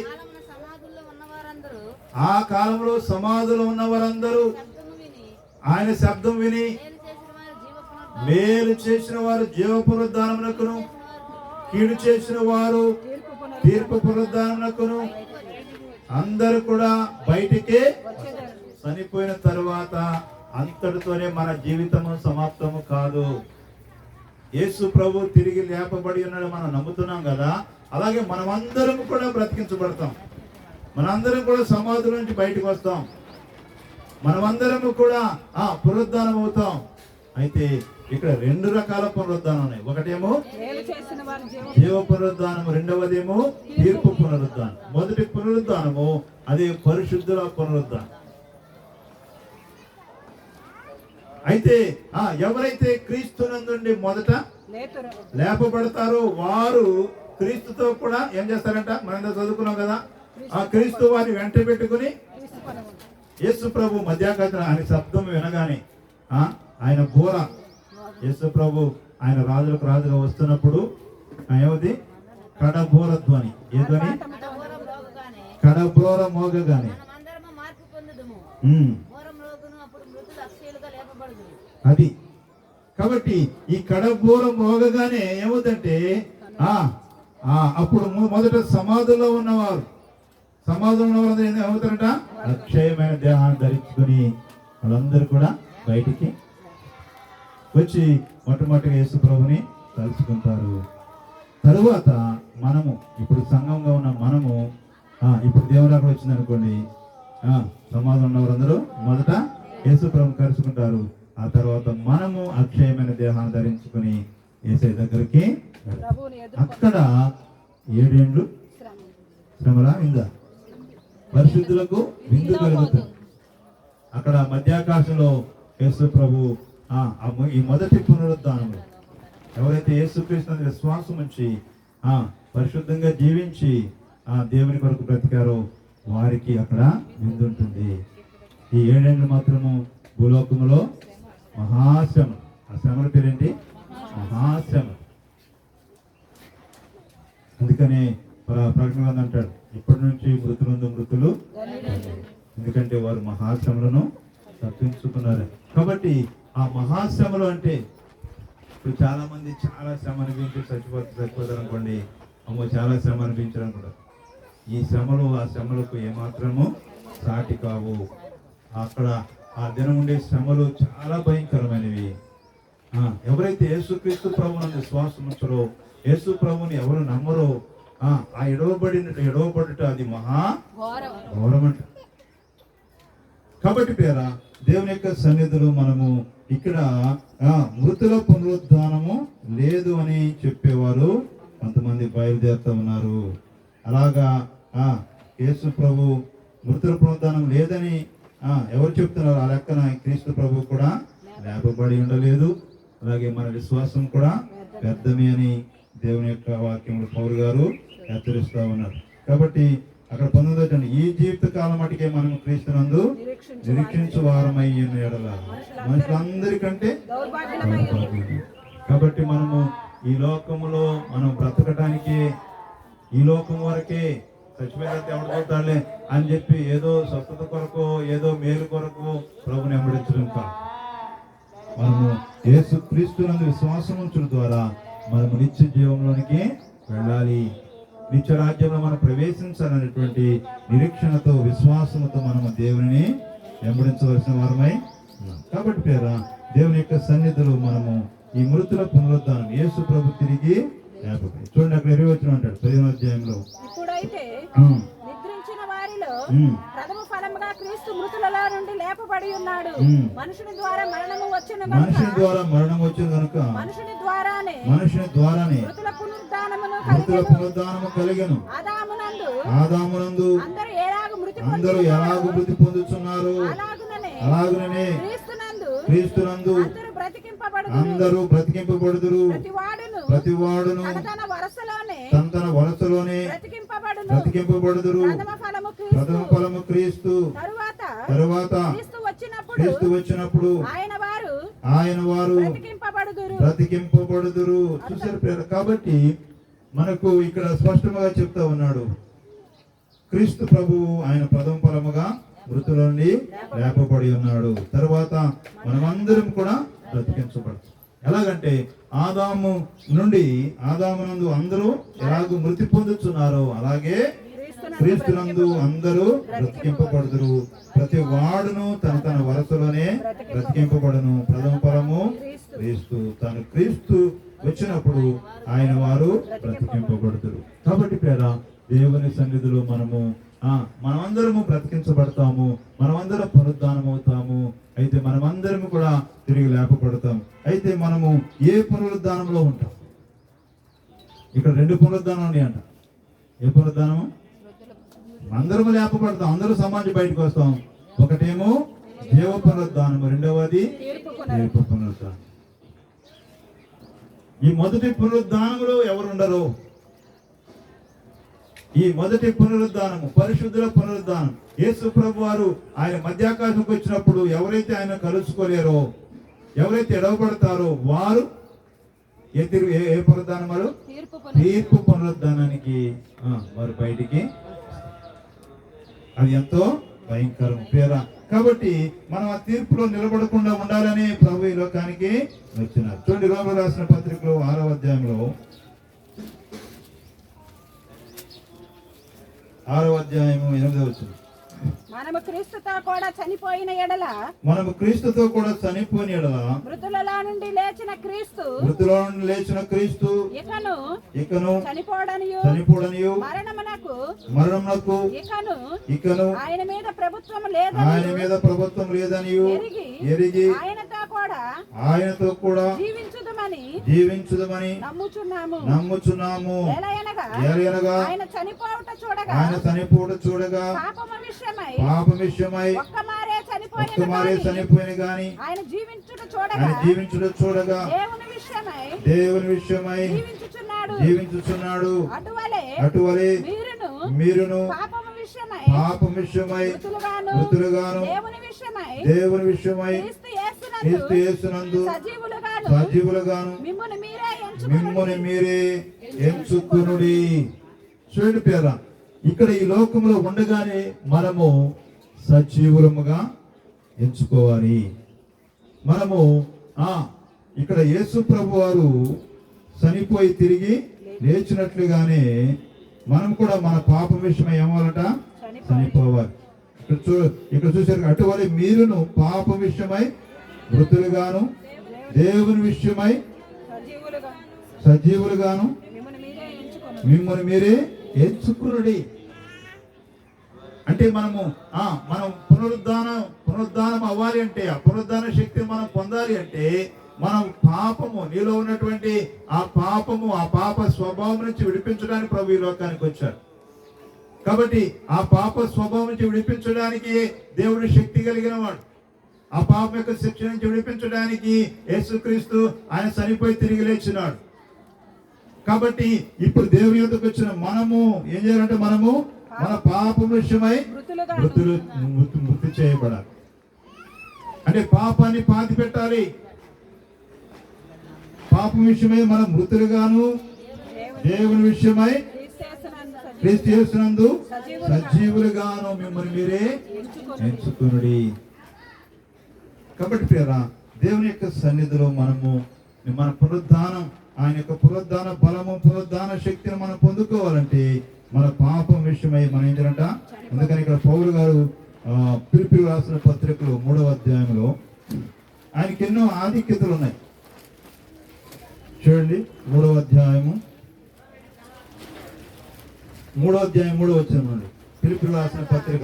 ఆ కాలంలో సమాధులు ఉన్న వారందరూ ఆయన శబ్దం విని మేలు చేసిన వారు జీవ పునరుద్ధానమునకును, కీడు చేసిన వారు తీర్పు పునరుద్ధానమునకును అందరూ కూడా బయటికి చనిపోయిన తరువాత అంతటితోనే మన జీవితము సమాప్తము కాదు. యేసు ప్రభు తిరిగి లేపబడి ఉన్నాడు మనం నమ్ముతున్నాం కదా, అలాగే మనమందరం కూడా బ్రతికించబడతాం, మనందరం కూడా సమాధుల నుంచి బయటకు వస్తాం, మనమందరము కూడా పునరుద్ధానం అవుతాం. అయితే ఇక్కడ 2 రకాల పునరుద్ధానం ఉన్నాయి. ఒకటేమో జీవ పునరుద్ధానము, రెండవదేమో తీర్పు పునరుద్ధానం. మొదటి పునరుద్ధానము అది పరిశుద్ధుల పునరుద్ధానం. అయితే ఎవరైతే క్రీస్తునందుండి మొదట లేపబడతారో వారు క్రీస్తుతో కూడా ఏం చేస్తారంట, మనం చదువుకున్నాం కదా, ఆ క్రీస్తు వారిని వెంట పెట్టుకుని యేసు ప్రభు మధ్యాకాశం ఆయన శబ్దం వినగానే ఆయన బోర యేసు ప్రభు ఆయన రాజులకు రాజుగా వస్తున్నప్పుడు ఏమవుతుంది? కడబోర ధ్వని. ఏ ధ్వని? కడబోర మోగగానే. అది కాబట్టి ఈ కడబోర మోగగానే ఏమవుతుందంటే అప్పుడు మొదట సమాధుల్లో ఉన్నవారు ఏమవుతారంట? అక్షయమైన దేహాన్ని ధరించుకుని వాళ్ళందరూ కూడా బయటికి వచ్చి మొట్టమొదటిగా యేసు ప్రభుని తలుచుకుంటారు. తరువాత మనము ఇప్పుడు సంఘంగా ఉన్న మనము ఇప్పుడు దేవుడు అక్కడ వచ్చింది అనుకోండి, సమాధులు ఉన్నవారందరూ మొదట యేసు ప్రభుని కలుసుకుంటారు. ఆ తర్వాత మనము అక్షయమైన దేహాన్ని ధరించుకుని యేసయ్య దగ్గరికి అక్కడ 7 ఏండ్లు శ్రమలా విందా పరిశుద్ధులకు విందు కలుగుతుంది. అక్కడ మధ్యాకాశంలో యేసు ప్రభు ఈ మొదటి పునరుద్ధానంలో ఎవరైతే యేసుక్రీస్తు విశ్వాసం ఉంచి పరిశుద్ధంగా జీవించి దేవుని కొరకు బ్రతికారో వారికి అక్కడ విందుంటుంది. ఈ 7 ఏండ్లు మాత్రము భూలోకములో మహాశ్రమ. ఆ శ్రమల పేరేంటి? మహాశ్రమ. అందుకనే ప్రకటన అంటాడు, ఇప్పటి నుంచి మృతులు ఎందుకంటే వారు మహాశ్రమలను తప్పించుకున్నారు. కాబట్టి ఆ మహాశ్రమలు అంటే ఇప్పుడు చాలా మంది చాలా శ్రమ అనిపించి చచ్చిపోతారు అనుకోండి, అమ్మో చాలా శ్రమ అనిపించారు అనుకుంటారు. ఈ శ్రమలు ఆ శ్రమలకు ఏమాత్రము సాటి కావు. అక్కడ ఆ దినం ఉండే శ్రమలు చాలా భయంకరమైనవి. ఎవరైతే యేసుక్రీస్తు ప్రభువుని విశ్వాసం ఉంచరో, యేసు ప్రభుని ఎవరు నమ్మరో ఎడవబడుట అది మహా ఘోరమంట. కాబట్టి పేరా దేవుని యొక్క సన్నిధిలో మనము ఇక్కడ మృతుల పునరుద్ధానము లేదు అని చెప్పేవారు కొంతమంది బయలుదేరుతూ ఉన్నారు. అలాగా యేసు ప్రభు మృతుల పునరుద్ధానం లేదని ఎవరు చెప్తున్నారు? ఆ లెక్కన క్రీస్తు ప్రభు కూడా లేపబడి ఉండలేదు. అలాగే మన విశ్వాసం కూడా వ్యర్థమే అని దేవుని యొక్క వాక్యంలో పౌలు గారు హెచ్చరిస్తూ ఉన్నారు. కాబట్టి అక్కడ 19 ఈ జీవిత కాలం మటుకే మనం క్రీస్తునందు నిరీక్షించు వారమై ఎడల మనుషులందరికంటే. కాబట్టి మనము ఈ లోకములో మనం బ్రతకడానికి ఈ లోకం వరకే చచ్చిపోయిన ఎవడిపోతాడులే అని చెప్పి ఏదో స్వస్థత కొరకు ఏదో మేలు కొరకు ప్రభుని వెంబడించడం కాదు. మనము యేసు క్రీస్తునందు విశ్వాసం ఉంచడం ద్వారా మనము నిత్య జీవంలోనికి వెళ్ళాలి. నిత్య రాజ్యంలో మనం ప్రవేశించాలనేటువంటి నిరీక్షణతో విశ్వాసంతో మనము దేవుని వెంబడించవలసిన వారమై. కాబట్టి పేర దేవుని యొక్క సన్నిధిలో మనము ఈ మృతుల పునరుద్ధానం యేసు ప్రభు తిరిగి లేకపోయి చూడండి, అక్కడ 20 వచనం అంటాడు 15వ అధ్యాయంలో. ఇప్పుడైతే నిద్రించిన వారిలో ప్రథమ ఫలముగా క్రీస్తు మృతులలో నుండి లేపబడి ఉన్నాడు. మనుషుని ద్వారా మరణము వచ్చును కనుక మనుషుని ద్వారానే మృతుల పునరుద్ధానము కలిగెను. ఆదామునందు అందరూ ఎలాగు మృతి పొందుతున్నారు, అలాగుననే క్రీస్తునందు అందరూ బ్రతికింపబడుదురు. ప్రతివాడును తన వరసలోనే బ్రతికింపబడుదురు. ప్రథమ ఫలము క్రీస్తు. తరువాత క్రీస్తు వచ్చినప్పుడు ఆయన వారు బ్రతికింపబడుదురు. చూసారు? కాబట్టి మనకు ఇక్కడ స్పష్టంగా చెప్తా ఉన్నాడు, క్రీస్తు ప్రభు ఆయన ప్రథమ ఫలముగా మృతుల నుండి లేపబడి ఉన్నాడు. తర్వాత మనమందరం కూడా బ్రతికించబడతాం. ఎలాగంటే ఆదామునందు అందరూ ఎలాగూ మృతి పొందుతున్నారో అలాగే క్రీస్తునందు అందరూ బ్రతికింపబడుదురు. ప్రతి వాడును తన వరసలోనే బ్రతికింపబడును. ప్రథమ ఫలము క్రీస్తు. తను క్రీస్తు వచ్చినప్పుడు ఆయన వారు బ్రతికింపబడుదురు. కాబట్టి పేద దేవుని సన్నిధిలో మనమందరము బ్రతికించబడతాము, మనమందరం పునరుద్ధానం అవుతాము. అయితే మనమందరము కూడా తిరిగి లేపబడతాం. అయితే మనము ఏ పునరుద్ధానంలో ఉంటాం? ఇక్కడ 2 పునరుద్ధానం ఉన్నాయంట. ఏ పునరుద్ధానము? అందరము లేపబడతాం, అందరూ సమాజం బయటకు వస్తాం. ఒకటేమో జీవ పునరుద్ధానము, రెండవది తీర్పు పునరుద్ధానం. ఈ మొదటి పునరుద్ధానంలో ఎవరు ఉండరు? ఈ మొదటి పునరుద్ధానము పరిశుద్ధుల పునరుద్ధానం. యేసు ప్రభు వారు ఆయన మధ్యాకాశంకి వచ్చినప్పుడు ఎవరైతే ఆయన కలుసుకోలేరో ఎవరైతే ఎడవబడతారో వారు ఏ పునరుద్ధానం వారు తీర్పు పునరుద్ధానానికి వారు బయటికి. అది ఎంతో భయంకరం పేరా. కాబట్టి మనం ఆ తీర్పులో నిలబడకుండా ఉండాలని ప్రభు ఈ లోకానికి వచ్చినారు. చూడండి, రోమీయులకు రాసిన పత్రికలో 6వ అధ్యాయంలో 6వ అధ్యాయము 8వ వచనం. మనము క్రీస్తుతో కూడా చనిపోయిన ఎడల మృతులలో నుండి లేచిన క్రీస్తు ఇకను చనిపోడనియు మరణమునకు ఇకను ఆయన మీద ప్రభుత్వం లేదని ఎరిగి ఆయనతో కూడా జీవించుదమని నమ్ముచున్నాము. ఎలయనగా ఆయన చనిపోవుట చూడగా పాప విషయమై ఒక్కమారే చనిపోయిన గాని ఆయన జీవించుట చూడగా దేవుని విషయమై జీవించుచున్నాడు. అటువలే మీరును పాపం విషయమై మృతులుగాను దేవుని విషయమై క్రీస్తు యేసునందు సజీవులుగాను మిమ్ముని మీరే ఎంచుకొనుడి. చూడండి పేర, ఇక్కడ ఈ లోకంలో ఉండగానే మనము సజీవులముగా ఎంచుకోవాలి. మనము ఇక్కడ యేసు ప్రభు వారు చనిపోయి తిరిగి లేచినట్లుగానే మనం కూడా మన పాపం విషయమై ఏమవాలట? చనిపోవాలి. ఇక్కడ చూసారు, అటువలే మీరును పాపం విషయమై మృతులుగాను దేవుని విషయమై సజీవులుగాను మిమ్మల్ని మీరే ఎంచుకునుడి. అంటే మనం పునరుద్ధానం అవ్వాలి అంటే, ఆ పునరుద్ధాన శక్తిని మనం పొందాలి అంటే, మనం పాపము, నీలో ఉన్నటువంటి ఆ పాప స్వభావం నుంచి విడిపించడానికి ప్రభు ఈ లోకానికి వచ్చారు. కాబట్టి ఆ పాప స్వభావం నుంచి విడిపించడానికి దేవుడు శక్తి కలిగిన వాడు. ఆ పాపం యొక్క శిక్ష నుంచి విడిపించడానికి యేసుక్రీస్తు ఆయన చనిపోయి తిరిగి లేచినాడు. కాబట్టి ఇప్పుడు దేవుని యొద్దకు వచ్చిన మనము ఏం చేయాలంటే, మనము మన పాపం విషయమై మృతి చేయబడాలి. అంటే పాపాన్ని పాతి పెట్టాలి. పాపం విషయమై మనం మృతులుగాను దేవుని విషయమై క్రీస్తు యేసునందు సజీవులుగాను మిమ్మల్ని మీరే ఎంచుకునుడి. కాబట్టి ప్రియరా, దేవుని యొక్క సన్నిధిలో మనము మన పునరుద్ధానం, ఆయన యొక్క పునరుద్ధాన బలము, పునరుద్ధాన శక్తిని మనం పొందుకోవాలంటే మన పాపం విషయమై మనం ఏం చేయాలంట. అందుకని ఇక్కడ పౌలు గారు ఫిలిప్పీయులకు రాసిన పత్రికలో 3వ అధ్యాయంలో ఆయనకి ఎన్నో ఆధిక్యతలు ఉన్నాయి. చూడండి, 3వ అధ్యాయం 3వ వచనం. ఫిలిప్పీయులకు రాసిన పత్రిక,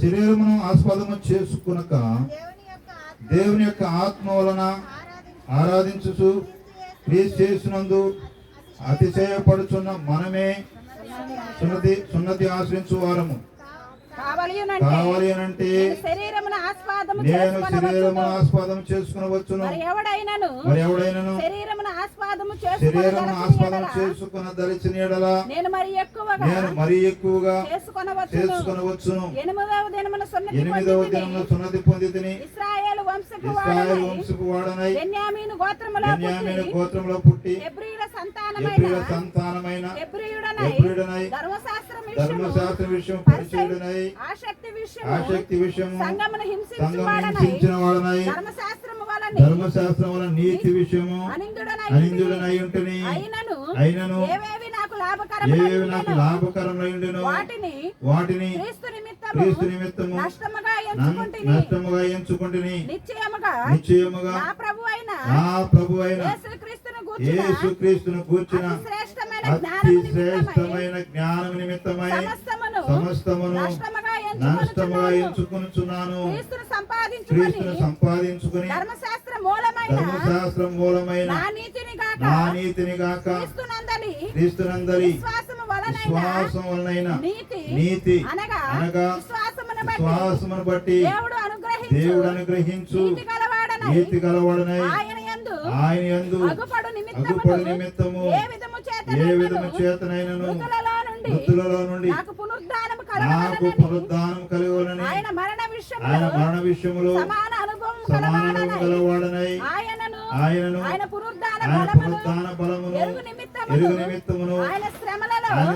శరీరమును ఆస్పదము చేసుకునక దేవుని యొక్క ఆత్మ వలన ఆరాధించుచు క్రీస్తు యేసునందు అతిశయపడుచున్న మనమే సున్నతి ఆశ్రయించు వారము కావాలి అనంటే నేను శరీరమును ఆస్పదం చేసుకునవచ్చును. మరి ఎవడైనను శరీరమును ఆస్పదము చేసుకున్న దలిచిన యెడల నేను మరి ఎక్కువగా చేసుకునవచ్చును. 8వ దినమున సున్నతి పొందితిని. ఇశ్రాయేలు వంశపు వాడనై బెన్యామీను గోత్రములో పుట్టి హెబ్రీయుల సంతానమైన హెబ్రీయుడనై ధర్మశాస్త్ర విషయం పరిచయుడనై ఆసక్తి విషయము సంగమును హింసించిన వాడనై ధర్మశాస్త్రం వలన నీతి విషయము అనిందుడనై ఉంటని అయినను ఏవేవి నాకు లాభకరమై ఉండెను వాటిని క్రీస్తు నిమిత్తము నష్టముగా ఎంచుకొంటిని. నిశ్చయముగా నా ప్రభువైన యేసుక్రీస్తును గూర్చిన అతి శ్రేష్టమైన జ్ఞానము నిమిత్తమై సమస్తమును నష్టముగా ఎంచుకొనుచున్నాను. క్రీస్తును సంపాదించుకుని ధర్మశాస్త్రం మూలమైన నా నీతిని గాక క్రీస్తునందలి విశ్వాసం వలన నీతి అనగా విశ్వాసమును బట్టి దేవుడు అనుగ్రహించు నీతి గలవాడనై ఆయన యందు అగుపడు నిమిత్తము ఏ విధము చేతనైనను మృతులలో నుండి నాకు పునరుద్ధానము కలగవలెనని పునరుద్ధానం కలగవలెనని ఆయన మరణ మరణ విషయములో సమాన అనుభవం సమాన గలవాడనై ఆయనను ఆయనను ఆయన పునరుద్ధాన పునరుద్ధాన బలమును ఎరుగు ఎరుగు నిమిత్తమును నిమిత్తమును ఆయన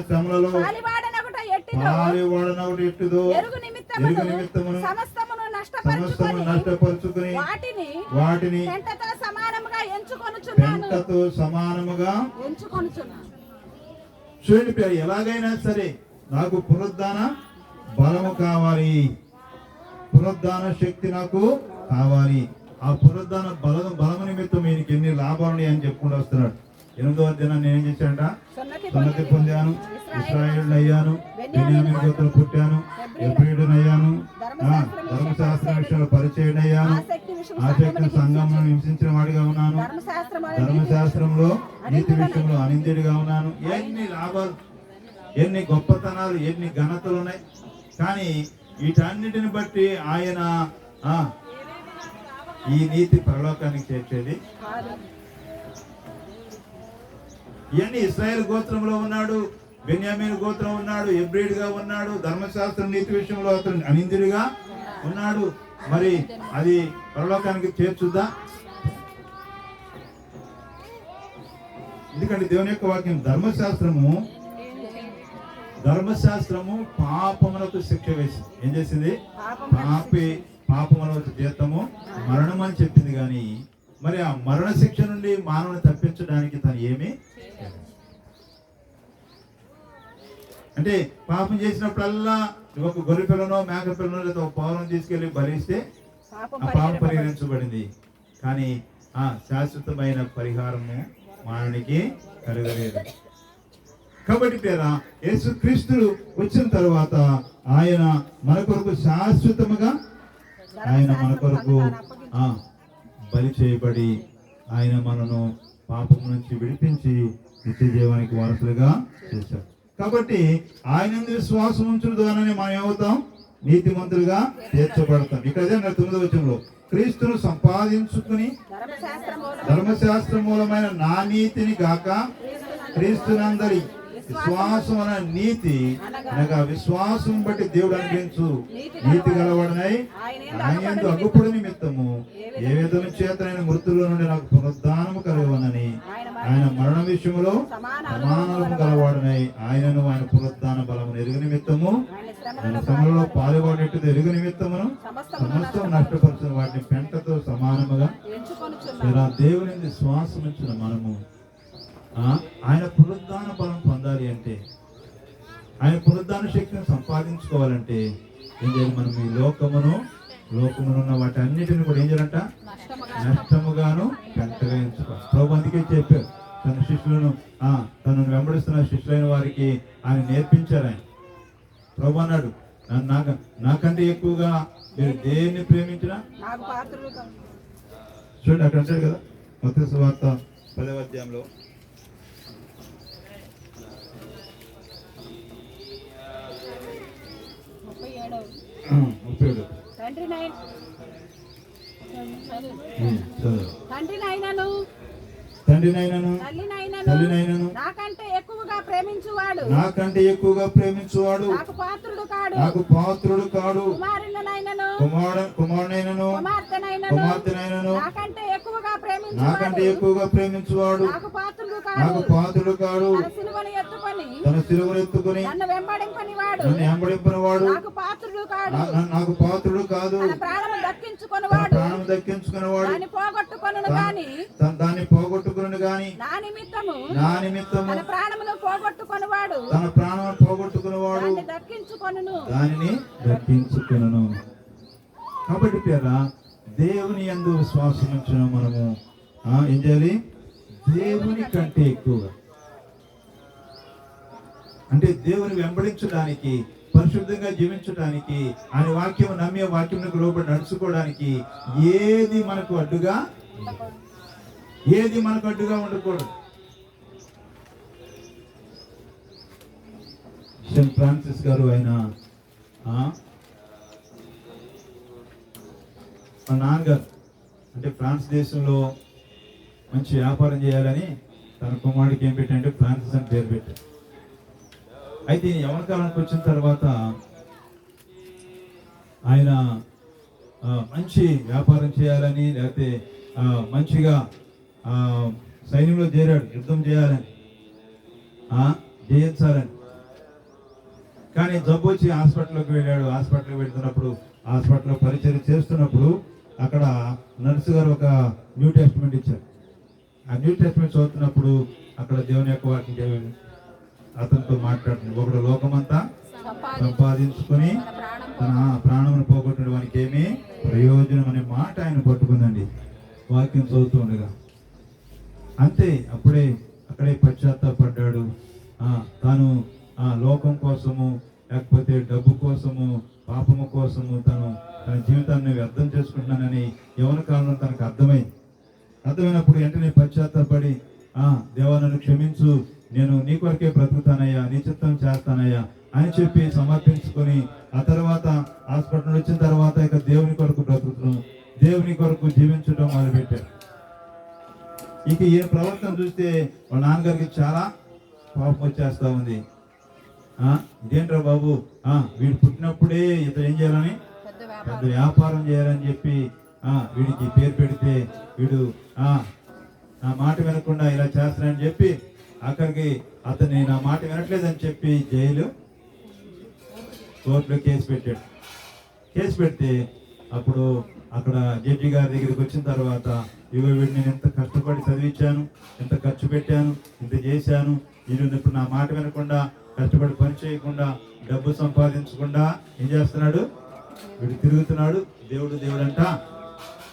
శ్రమలలో పాలివాడనొకటి ఎట్టిదో ఎరుగు నిమిత్తమును సమస్తమును నష్టపరుచుకొని వాటిని పెంటతో సమానముగా ఎంచుకొనుచున్నాను. చూడండి ప్రియ, ఎలాగైనా సరే నాకు పునరుద్ధాన బలము కావాలి, పునరుద్ధాన శక్తి నాకు కావాలి. ఆ పునరుద్ధాన బలము నిమిత్తం ఈయనకి ఎన్ని లాభాలు అని చెప్పుకుంటూ వస్తున్నాడు. 8వ దినం నేను ఏం చేశాడ? సున్నతి పొందాను, ఇశ్రాయేలుని అయ్యాను, బెన్యామీను గోత్రం పుట్టాను, హెబ్రీయుడిని అయ్యాను, ధర్మశాస్త్ర విషయంలో పరిచయం అయ్యాను, ఆసక్తి సంఘంలో హింసించిన వాడిగా ఉన్నాను, ధర్మశాస్త్రంలో నీతి విషయంలో అనింద్యుడిగా ఉన్నాను. ఎన్ని లాభాలు, ఎన్ని గొప్పతనాలు, ఎన్ని ఘనతలు ఉన్నాయి. కానీ వీటన్నిటిని బట్టి ఆయన ఈ నీతి పరలోకానికి చేర్చేది. ఇవన్నీ ఇశ్రాయేల్ గోత్రంలో ఉన్నాడు, బెన్యామీను గోత్రం ఉన్నాడు, హెబ్రీయుడిగా ఉన్నాడు, ధర్మశాస్త్రం నీతి విషయంలో అతను అనింద్యుడిగా ఉన్నాడు. మరి అది పరలోకానికి చేర్చుద్దా? ఎందుకంటే దేవుని యొక్క వాక్యం ధర్మశాస్త్రము పాపములకు శిక్ష వేసింది. ఏం చేసింది? పాపములకు జీతము మరణం అని చెప్పింది. కానీ మరి ఆ మరణ శిక్ష నుండి మానవుని తప్పించడానికి తను ఏమి అంటే పాపం చేసినప్పుడల్లా ఒక గొర్రె పిల్లనో మేక పిల్లనో లేదా ఒక పౌరం తీసుకెళ్లి బలిస్తే ఆ పాపం పరిహరించబడింది. కానీ ఆ శాశ్వతమైన పరిహారము మానవునికి కలగలేదు. కాబట్టి పేరా యేసుక్రీస్తుడు వచ్చిన తర్వాత ఆయన మన కొరకు శాశ్వతముగా ఆయన మన కొరకు బలి చేయబడి ఆయన మనను పాపం నుంచి విడిపించి నిత్య జీవానికి వారసులుగా చేశారు. కాబట్టి ఆయన విశ్వాసం ఉంచడం ద్వారానే మనం ఏమవుతాం? నీతిమంతులుగా తీర్చబడతాం. ఇక్కడ 9వ వచనంలో క్రీస్తును సంపాదించుకుని ధర్మశాస్త్ర మూలమైన నా నీతిని గాక క్రీస్తునందరి విశ్వాసం అనే నీతి అనగా విశ్వాసం బట్టి దేవుడు అనుగ్రహించు నీతి గలవాడనై ఆయన అగ్గుపుడు నిమిత్తము ఏ విధము చేతనైన మృతుల నుండి నాకు పునరుద్ధానము కలగవనని ఆయన మరణ విషయంలో సమానము గలవాడనై ఆయనను ఆయన పునరుద్ధాన బలమును ఎరుగు నిమిత్తము ఆయన శ్రమలలో పాల్గొనేట్టు ఎరుగు నిమిత్తమును సమస్తం నష్టపరుచిన వాటిని పెంటతో సమానముగా ఇలా దేవుని విశ్వాసం ఇచ్చిన మనము ఆయన పునరుద్ధాన బలం పొందాలి అంటే, ఆయన పునరుద్ధాన శక్తిని సంపాదించుకోవాలంటే ఏం చేయాలి? మనం ఈ లోకమును ఉన్న వాటి అన్నిటిని కూడా ఏం చేయాలంట? నష్టముగాను పెంటగా ఎంచుకోవాలి. ప్రభు అందుకే చెప్పారు, తన శిష్యులను తనను వెంబడిస్తున్న శిష్యులైన వారికి ఆయన నేర్పించారు. ఆయన ప్రభు అన్నాడు, నాకంటే ఎక్కువగా మీరు దేన్ని ప్రేమించినా చూడండి అక్కడ అంటాడు కదా మత్తయి సువార్త 10వ అధ్యాయంలో తండ్రినైనను తల్లినైనను నాకంటే ఎక్కువగా ప్రేమించువాడు నాకు పాత్రుడు కాడు. కుమారునైనను కుమార్తెనైనను నాకంటే ఎక్కువగా ప్రేమించువాడు నాకు పాత్రుడు కాడు. తన సిలువను ఎత్తుకొని నన్ను వెంబడింపని వాడు నాకు పాత్రుడు కాదు. ప్రాణము దక్కించుకునేవాడు దాన్ని పోగొట్టుకును గాని నా నిమిత్తము తన ప్రాణమును పోగొట్టుకునేవాడు దానిని దక్కించుకొనును. కాబట్టి పేరా దేవుని యందు విశ్వాసం ఉంచిన మనము ఏం చేయాలి? దేవుని కంటే ఎక్కువగా అంటే దేవుని వెంబడించడానికి, పరిశుద్ధంగా జీవించడానికి, ఆయన వాక్యం నమ్మే వాక్యంకు లోబడి నడుచుకోవడానికి ఏది మనకు అడ్డుగా ఉండకూడదు. సెయింట్ ఫ్రాన్సిస్ గారు ఆయన మా నాన్నగారు అంటే ఫ్రాన్స్ దేశంలో మంచి వ్యాపారం చేయాలని తన కుమారుడికి ఏం పెట్టారంటే ఫ్రాన్సిస్ అని పేరు పెట్టారు. అయితే యవన కాలానికి వచ్చిన తర్వాత ఆయన మంచి వ్యాపారం చేయాలని, లేకపోతే మంచిగా సైన్యంలో చేరాడు, యుద్ధం చేయాలని, జయించాలని. కానీ జబ్బు వచ్చి హాస్పిటల్లోకి వెళ్ళాడు. హాస్పిటల్కి వెళ్తున్నప్పుడు, హాస్పిటల్లో పరిచయం చేస్తున్నప్పుడు అక్కడ నర్సు గారు ఒక న్యూ టెస్ట్మెంట్ ఇచ్చారు. ఆ న్యూ టెస్ట్మెంట్ చదువుతున్నప్పుడు అక్కడ దేవుని యొక్క వాక్యం అతనితో మాట్లాడుతుంది. ఒకడు లోకమంతా సంపాదించుకొని తన ప్రాణమును పోగొట్టిన వానికి ఏమీ ప్రయోజనం అనే మాట ఆయన పట్టుకుందండి వాక్యం చదువుతూ ఉండగా. అంతే, అక్కడే పశ్చాత్తాపడ్డాడు. తాను లోకం కోసము, లేకపోతే డబ్బు కోసము, పాపము కోసము తన జీవితాన్ని వ్యర్థం చేసుకుంటున్నానని యవన కాలంలో తనకు అర్థమైనప్పుడు వెంటనే పశ్చాత్తాపడి, దేవా నన్ను క్షమించు, నేను నీ కొరకే బ్రతుకుతానయ్యా, నీ చిత్తం చేస్తానయ్యా అని చెప్పి సమర్పించుకొని, ఆ తర్వాత హాస్పిటల్ వచ్చిన తర్వాత ఇక దేవుని కొరకు బ్రతుకుతాం, దేవుని కొరకు జీవించడం మొదలుపెట్టారు. ఇక ఈయన ప్రవర్తన చూస్తే వాళ్ళ నాన్నగారికి చాలా కోపం వచ్చేస్తా ఉంది. ఇదేంట్రా బాబు, వీడు పుట్టినప్పుడే ఇతను ఏం చేయాలని, పెద్ద వ్యాపారం చేయాలని చెప్పి వీడికి పేరు పెడితే వీడు నా మాట వినకుండా ఇలా చేస్తానని చెప్పి అక్కడికి అతన్ని నా మాట వినట్లేదని చెప్పి కోర్టులో కేసు పెట్టాడు. కేసు పెడితే అప్పుడు అక్కడ జడ్జి గారి దగ్గరికి వచ్చిన తర్వాత, వీడిని నేను ఎంత కష్టపడి చదివించాను, ఎంత ఖర్చు పెట్టాను, ఇంత చేశాను, వీడు ఇప్పుడు నా మాట వినకుండా, కష్టపడి పని చేయకుండా, డబ్బు సంపాదించకుండా ఏం చేస్తున్నాడు, వీడు తిరుగుతున్నాడు, దేవుడు అంట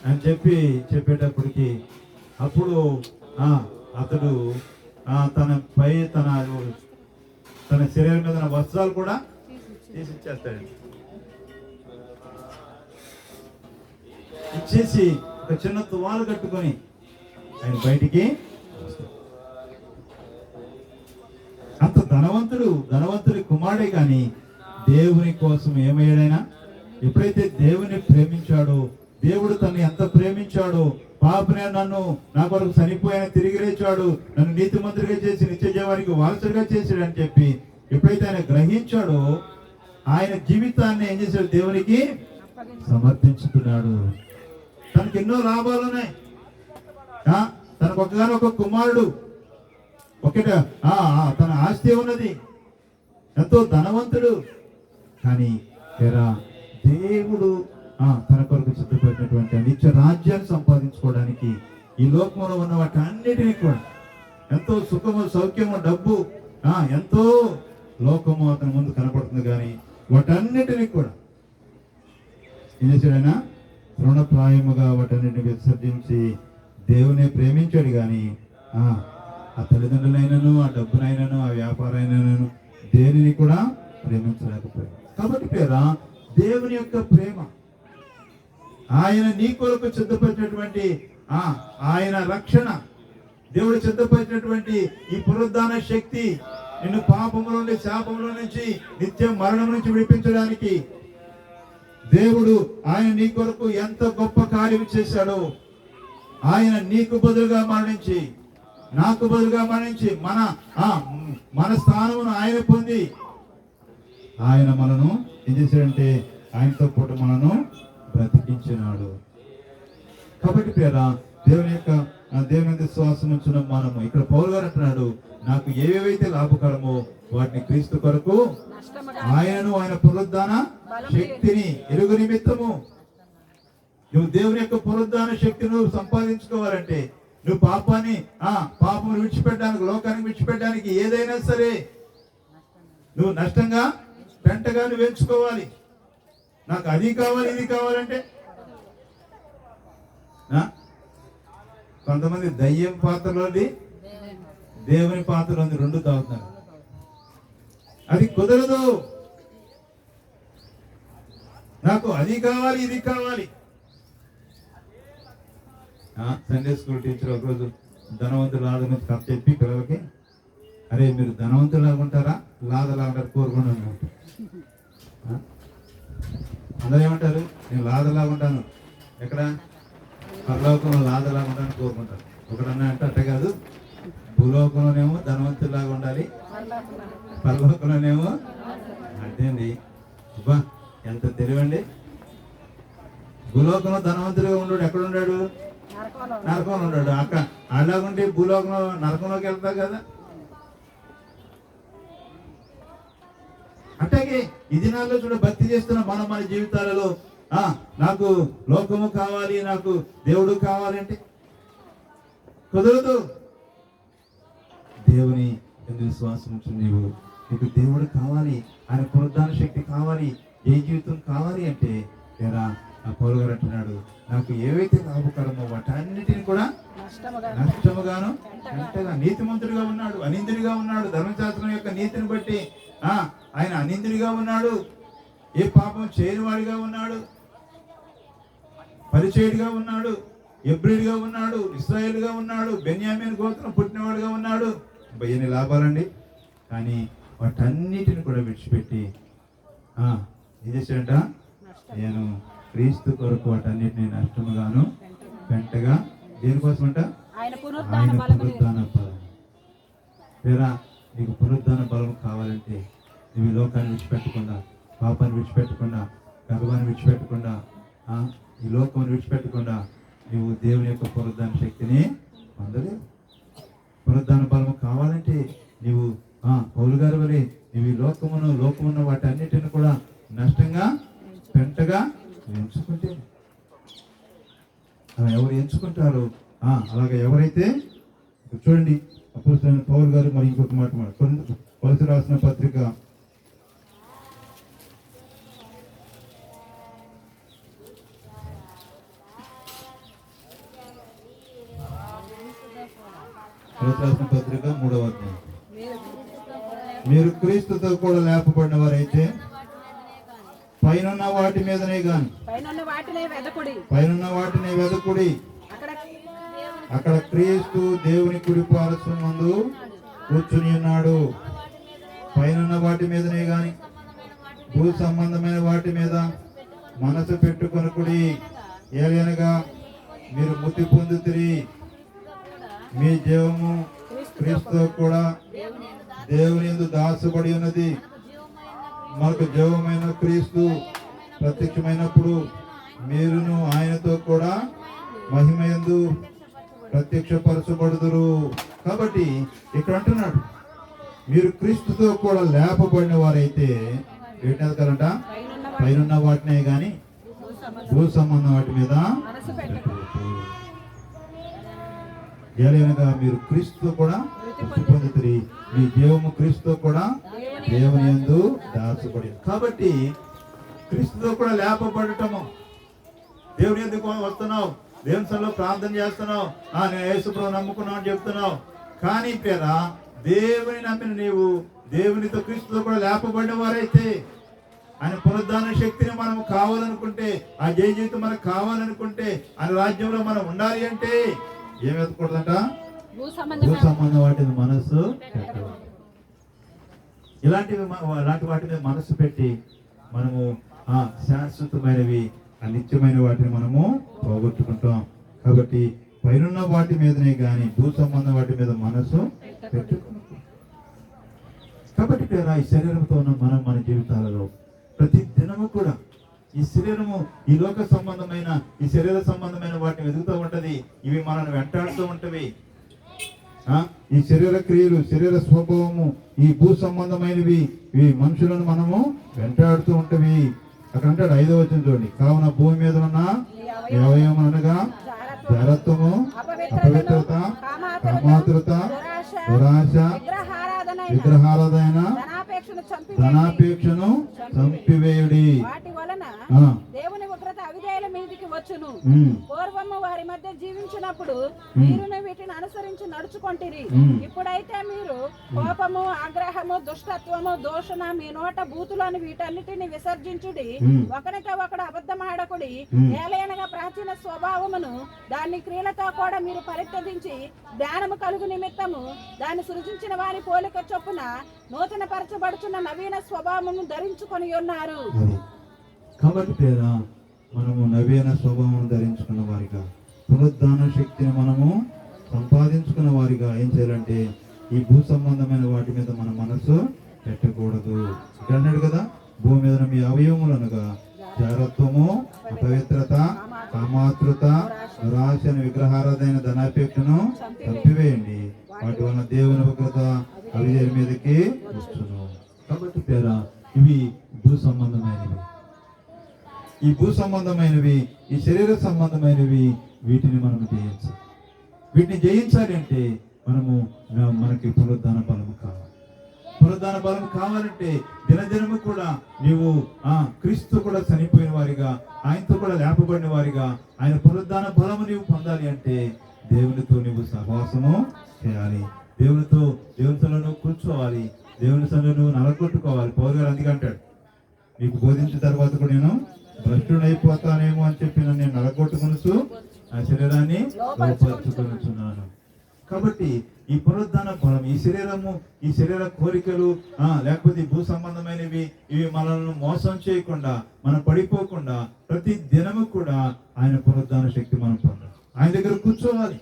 అని చెప్పేటప్పటికి అప్పుడు అతడు తన శరీరం మీద వస్త్రాలు కూడా తీసిచ్చేస్తాడు. ఇచ్చేసి ఒక చిన్న తువాలు కట్టుకొని ఆయన బయటికి వస్తాడు. అంత ధనవంతుడి కుమారుడే కానీ దేవుని కోసం ఏమయ్యాడైనా, ఎప్పుడైతే దేవుని ప్రేమించాడో, దేవుడు తను ఎంత ప్రేమించాడో, పాపనే నన్ను నా కొరకు చనిపోయిన తిరిగి లేచాడు, నన్ను నీతిమంతుడిగా చేసి నిత్య జీవానికి వారసుడిగా చేశాడని చెప్పి ఎప్పుడైతే ఆయన గ్రహించాడో, ఆయన జీవితాన్ని ఏం చేశాడు, దేవునికి సమర్పించుకున్నాడు. తనకి ఎన్నో లాభాలు ఉన్నాయి. తనకు ఒకగానొక కుమారుడు, తన ఆస్తి ఉన్నది, ఎంతో ధనవంతుడు. కానీ దేవుడు తన కొరకు సిద్ధపడినటువంటి నిత్య రాజ్యాన్ని సంపాదించుకోవడానికి ఈ లోకంలో ఉన్న వాటి అన్నిటినీ కూడా, ఎంతో సుఖము, సౌఖ్యము, డబ్బు, ఎంతో లోకము అతని ముందు కనపడుతుంది. కానీ వాటన్నిటినీ కూడా ఏం చేశాడైనా తృణప్రాయముగా వాటన్నిటిని విసర్జించి దేవునే ప్రేమించాడు. కానీ ఆ తల్లిదండ్రులైనను, ఆ డబ్బునైనను, ఆ వ్యాపారైనను దేనిని కూడా ప్రేమించలేకపోయాడు. కాబట్టి దేవుని యొక్క ప్రేమ, ఆయన నీ కొరకు సిద్ధపరిచినటువంటి ఆయన రక్షణ, దేవుడు సిద్ధపరిచినటువంటి ఈ పునరుద్ధాన శక్తి, నిన్ను పాపంలో నుండి, శాపంలో నుంచి, నిత్య మరణం నుంచి విడిపించడానికి దేవుడు ఆయన నీ కొరకు ఎంత గొప్ప కార్యం చేశాడో, ఆయన నీకు బదులుగా మరణించి, నాకు బదులుగా మరణించి, మన స్థానమును ఆయన పొంది ఆయన మనను ఏం చేశాడంటే ఆయనతో పాటు మనను బ్రతికించినాడు. కాబట్టి దేవుని మీద శ్వాసం ఉంచిన మనము, ఇక్కడ పౌలు గారు అంటున్నాడు, నాకు ఏవేవైతే లాభకరమో వాటిని క్రీస్తు కొరకు ఆయనను, ఆయన పునరుద్ధాన శక్తిని ఎరుగు నిమిత్తము. నువ్వు దేవుని యొక్క పునరుద్ధాన శక్తిని నువ్వు సంపాదించుకోవాలంటే, నువ్వు పాపమును విడిచిపెట్టడానికి, లోకానికి విడిచిపెట్టడానికి ఏదైనా సరే నువ్వు నష్టంగా, పెంటగా నువ్వు ఎంచుకోవాలి. నాకు అది కావాలి, ఇది కావాలంటే కొంతమంది దయ్యం పాత్రలోది, దేవుని పాత్రలోది రెండు తాగుతున్నారు. అది కుదరదు. నాకు అది కావాలి, ఇది కావాలి. సండే స్కూల్ టీచర్ ఒకరోజు ధనవంతులు లాద మీద కథ చెప్పి పిల్లలకి, అరే మీరు ధనవంతులాగా ఉంటారా, లాదలాగా కోరుకున్నాను. అందరూ ఏమంటారు, నేను లాదలాగా ఉంటాను, ఎక్కడ పరలోకంలో లాదలాగా ఉంటాను కోరుకుంటాను. ఒకడన్నా అంటే అట్ట కాదు, భూలోకంలోనేమో ధనవంతులాగా ఉండాలి, పరలోకంలోనేమో. అంతేండి, ఎంత తెలివండి. భూలోకంలో ధనవంతుడిగా ఉన్నాడు, ఎక్కడ ఉన్నాడు? నరకంలో నరకంలో ఉన్నాడు. అక్కడ అలాగుంటే భూలోకంలో నరకంలోకి వెళ్తావు కదా. అట్లాగే ఈ దినాల్లో చూడ భక్తి చేస్తున్న మనం మన జీవితాలలో నాకు లోకము కావాలి, నాకు దేవుడు కావాలంటే కుదరదు. దేవుని ఎందుకు విశ్వాసం ఉంచు. నీకు దేవుడు కావాలి, ఆయన పునరుద్ధాన శక్తి కావాలి, ఏ జీవితం కావాలి అంటే ఏరా ఆ పౌలు గారు అంటున్నాడు, నాకు ఏవైతే లాభకరమో వాటన్నిటిని కూడా నష్టముగాను ఎంతగా. నీతిమంతుడిగా ఉన్నాడు, అనిందుడిగా ఉన్నాడు. ధర్మశాస్త్రం యొక్క నీతిని బట్టి ఆయన అనిందుడిగా ఉన్నాడు, ఏ పాపం చేయని వాడిగా ఉన్నాడు, పరిచయుడిగా ఉన్నాడు, ఎబ్రిడ్గా ఉన్నాడు, ఇశ్రాయేలుగా ఉన్నాడు, బెన్యామీన్ గోత్రం పుట్టినవాడుగా ఉన్నాడు. ఎన్ని లాభాలండి. కానీ వాటన్నిటిని కూడా విడిచిపెట్టి ఏం చేశాడంట, నేను క్రీస్తు కొరకు వాటన్నిటిని నష్టముగాను వెంటగా. దేనికోసం అంట? ఆయన పునరుద్ధాన బలం. వేరా నీకు పునరుద్ధాన బలం కావాలంటే నువ్వు ఈ లోకాన్ని విడిచిపెట్టకుండా, పాపాన్ని విడిచిపెట్టకుండా, గర్వాన్ని విడిచిపెట్టకుండా, ఈ లోకాన్ని విడిచిపెట్టకుండా నువ్వు దేవుని యొక్క పునరుద్ధాన శక్తిని పొందలేవు. పునరుద్ధాన బలము కావాలంటే నీవు పౌలు గారి వలె నువ్వు ఈ లోకమున్న వాటి అన్నిటిని కూడా నష్టంగా పెంటగా ఎంచుకుంటే, అలా ఎవరు ఎంచుకుంటారో అలాగే ఎవరైతే చూడండి. అపోస్తలుడైన పౌలు గారు మరి ఇంకొక మాట కొలస్సీయులకు రాసిన పత్రిక 3వ అధ్యాయం. మీరు క్రీస్తుతో కూడా లేపబడిన వారైతే పైనున్న వాటి మీదనే గాని పైనున్న వాటిని వెదకుడి. అక్కడ క్రీస్తు దేవుని కుడి పార్శ్వం ముందు కూర్చుని ఉన్నాడు. పైనున్న వాటి మీదనే గాని భూ సంబంధమైన వాటి మీద మనసు పెట్టుకొనకుడి. ఏలయనగా మీరు మృతి పొందుతిరి, మీ జీవము క్రీస్తు కూడా దేవుని యందు దాచబడి ఉన్నది. మనకు జీవమైన క్రీస్తు ప్రత్యక్షమైనప్పుడు మీరును ఆయనతో కూడా మహిమయందు ప్రత్యక్షపరచబడుదురు. కాబట్టి ఇక్కడ అంటున్నాడు, మీరు క్రీస్తుతో కూడా లేపబడిన వారైతే ఏంటంట, పైనున్న వాటినే గాని భూ సంబంధం వాటి మీద ఏలైనగా మీరు క్రీస్తుతో కూడా పొందుతారు, మీ జీవము క్రీస్తుతో కూడా దేవుని యందు దాచబడి. కాబట్టి క్రీస్తుతో కూడా లేపబడటము. దేవుని ఎందుకు వస్తున్నావు, దేవుని సన్నిధిలో ప్రార్థన చేస్తున్నావు, నేను యేసుప్రభువుని నమ్ముకున్నావు అని చెప్తున్నావు. కానీ పేరా దేవుని నమ్మిన నీవు దేవునితో క్రీస్తుతో కూడా లేపబడిన వారైతే, ఆయన పునరుద్ధాన శక్తిని మనం కావాలనుకుంటే, ఆ జయ జీవితం మనకు కావాలనుకుంటే, ఆయన రాజ్యంలో మనం ఉండాలి అంటే ఏం ఎత్తకూడదంట, భూ సంబంధం వాటిని మనస్సు పెట్టాలి. ఇలాంటి వాటి మీద మనస్సు పెట్టి మనము శాశ్వతమైనవి, నిత్యమైన వాటిని మనము పోగొట్టుకుంటాం. కాబట్టి పైనున్న వాటి మీదనే గాని భూ సంబంధం వాటి మీద మనసు పెట్టుకుంటాం. కాబట్టి ఈ శరీరంతో ఉన్న మనం మన జీవితాలలో ప్రతి దినము కూడా ఈ శరీరము, ఈ లోక సంబంధమైన, ఈ శరీర సంబంధమైన వాటిని వెతుకుతూ ఉంటది. ఇవి మనల్ని వెంటాడుతూ ఉంటవి. ఈ శరీర క్రియలు, శరీర స్వభావము, ఈ భూ సంబంధమైనవి ఇవి మనుషులను మనము వెంటాడుతూ ఉంటవి. అక్కడ అంటాడు 5వ వచనం చూడండి, కావున భూమి మీద ఉన్న అవయవం అనగా జారత్వము, అపవిత్రత, కామాతురత, దురాశ, విగ్రహారాధన, ధనాపేక్షను చంపివేయుడి. దేవుని ఉగ్రత అవిధేయుల మీదికి వచ్చును. పూర్వము వారి మధ్య జీవించినప్పుడు మీరును వీటిని అనుసరించి నడుచుకొంటిరి. ఇప్పుడైతే మీరు కోపము, ఆగ్రహము, దుష్టత్వము, దూషణ, మీ నోట బూతులను వీటన్నిటిని విసర్జించుడి. ఒకరితో ఒకడు అబద్ధమాడకుడి. ఏలైనగా ప్రాచీన స్వభావమును దాని క్రియలతో కూడా మీరు పరిత్యజించి జ్ఞానము కలుగు నిమిత్తము దాన్ని సృజించిన వారి పోలిక చొప్పున నూతన పరచబడుచున్న నవీన స్వభావము ధరించుకొని ఉన్నారు. కాబట్టి పేరా మనము నవీన స్వభావం ధరించుకున్న వారిగా, పునరుద్ధాన శక్తిని మనము సంపాదించుకున్న వారిగా ఏం చేయాలంటే ఈ భూ సంబంధమైన వాటి మీద మన మనసు పెట్టకూడదు. ఇక్కడ అన్నాడు కదా, భూమి మీద మీ అవయవములు అనగా జారత్వము, అపవిత్రత, కామాతృత, దురాశను, విగ్రహారాధన, ధనాపేక్షను చంపివేయండి. వాటి వలన దేవుని ఉగ్రత అవిధేయుల మీదకి వస్తును. కాబట్టి పేరా ఇవి భూ సంబంధమైనవి, ఈ భూ సంబంధమైనవి, ఈ శరీర సంబంధమైనవి. వీటిని మనం జయించాలి. వీటిని జయించాలి అంటే మనకి పునరుద్ధాన బలము కావాలి. పునరుద్ధాన బలం కావాలంటే దినదినము కూడా నీవు క్రీస్తు కూడా చనిపోయిన వారిగా, ఆయనతో కూడా లేపబడిన వారిగా, ఆయన పునరుద్ధాన బలము నీవు పొందాలి అంటే దేవునితో నీవు సహవాసము చేయాలి. దేవునితో నువ్వు కూర్చోవాలి. దేవుని సన్నిధిలో నువ్వు నలగొట్టుకోవాలి. పౌలు గారు అందుకే అంటాడు, మీకు బోధించిన తర్వాత కూడా నేను భ్రష్టుడైపోతానేమో అని చెప్పి నేను నలగొట్టుకొనుచు ఆ శరీరాన్ని లోపరుచుకొనుచున్నాను. కాబట్టి ఈ పునరుద్ధాన బలం, ఈ శరీరము, ఈ శరీర కోరికలు లేకపోతే భూ సంబంధమైనవి, ఇవి మనల్ని మోసం చేయకుండా, మనం పడిపోకుండా ప్రతి దినము కూడా ఆయన పునరుద్ధాన శక్తి మనం పొందాలి. ఆయన దగ్గర కూర్చోవాలి.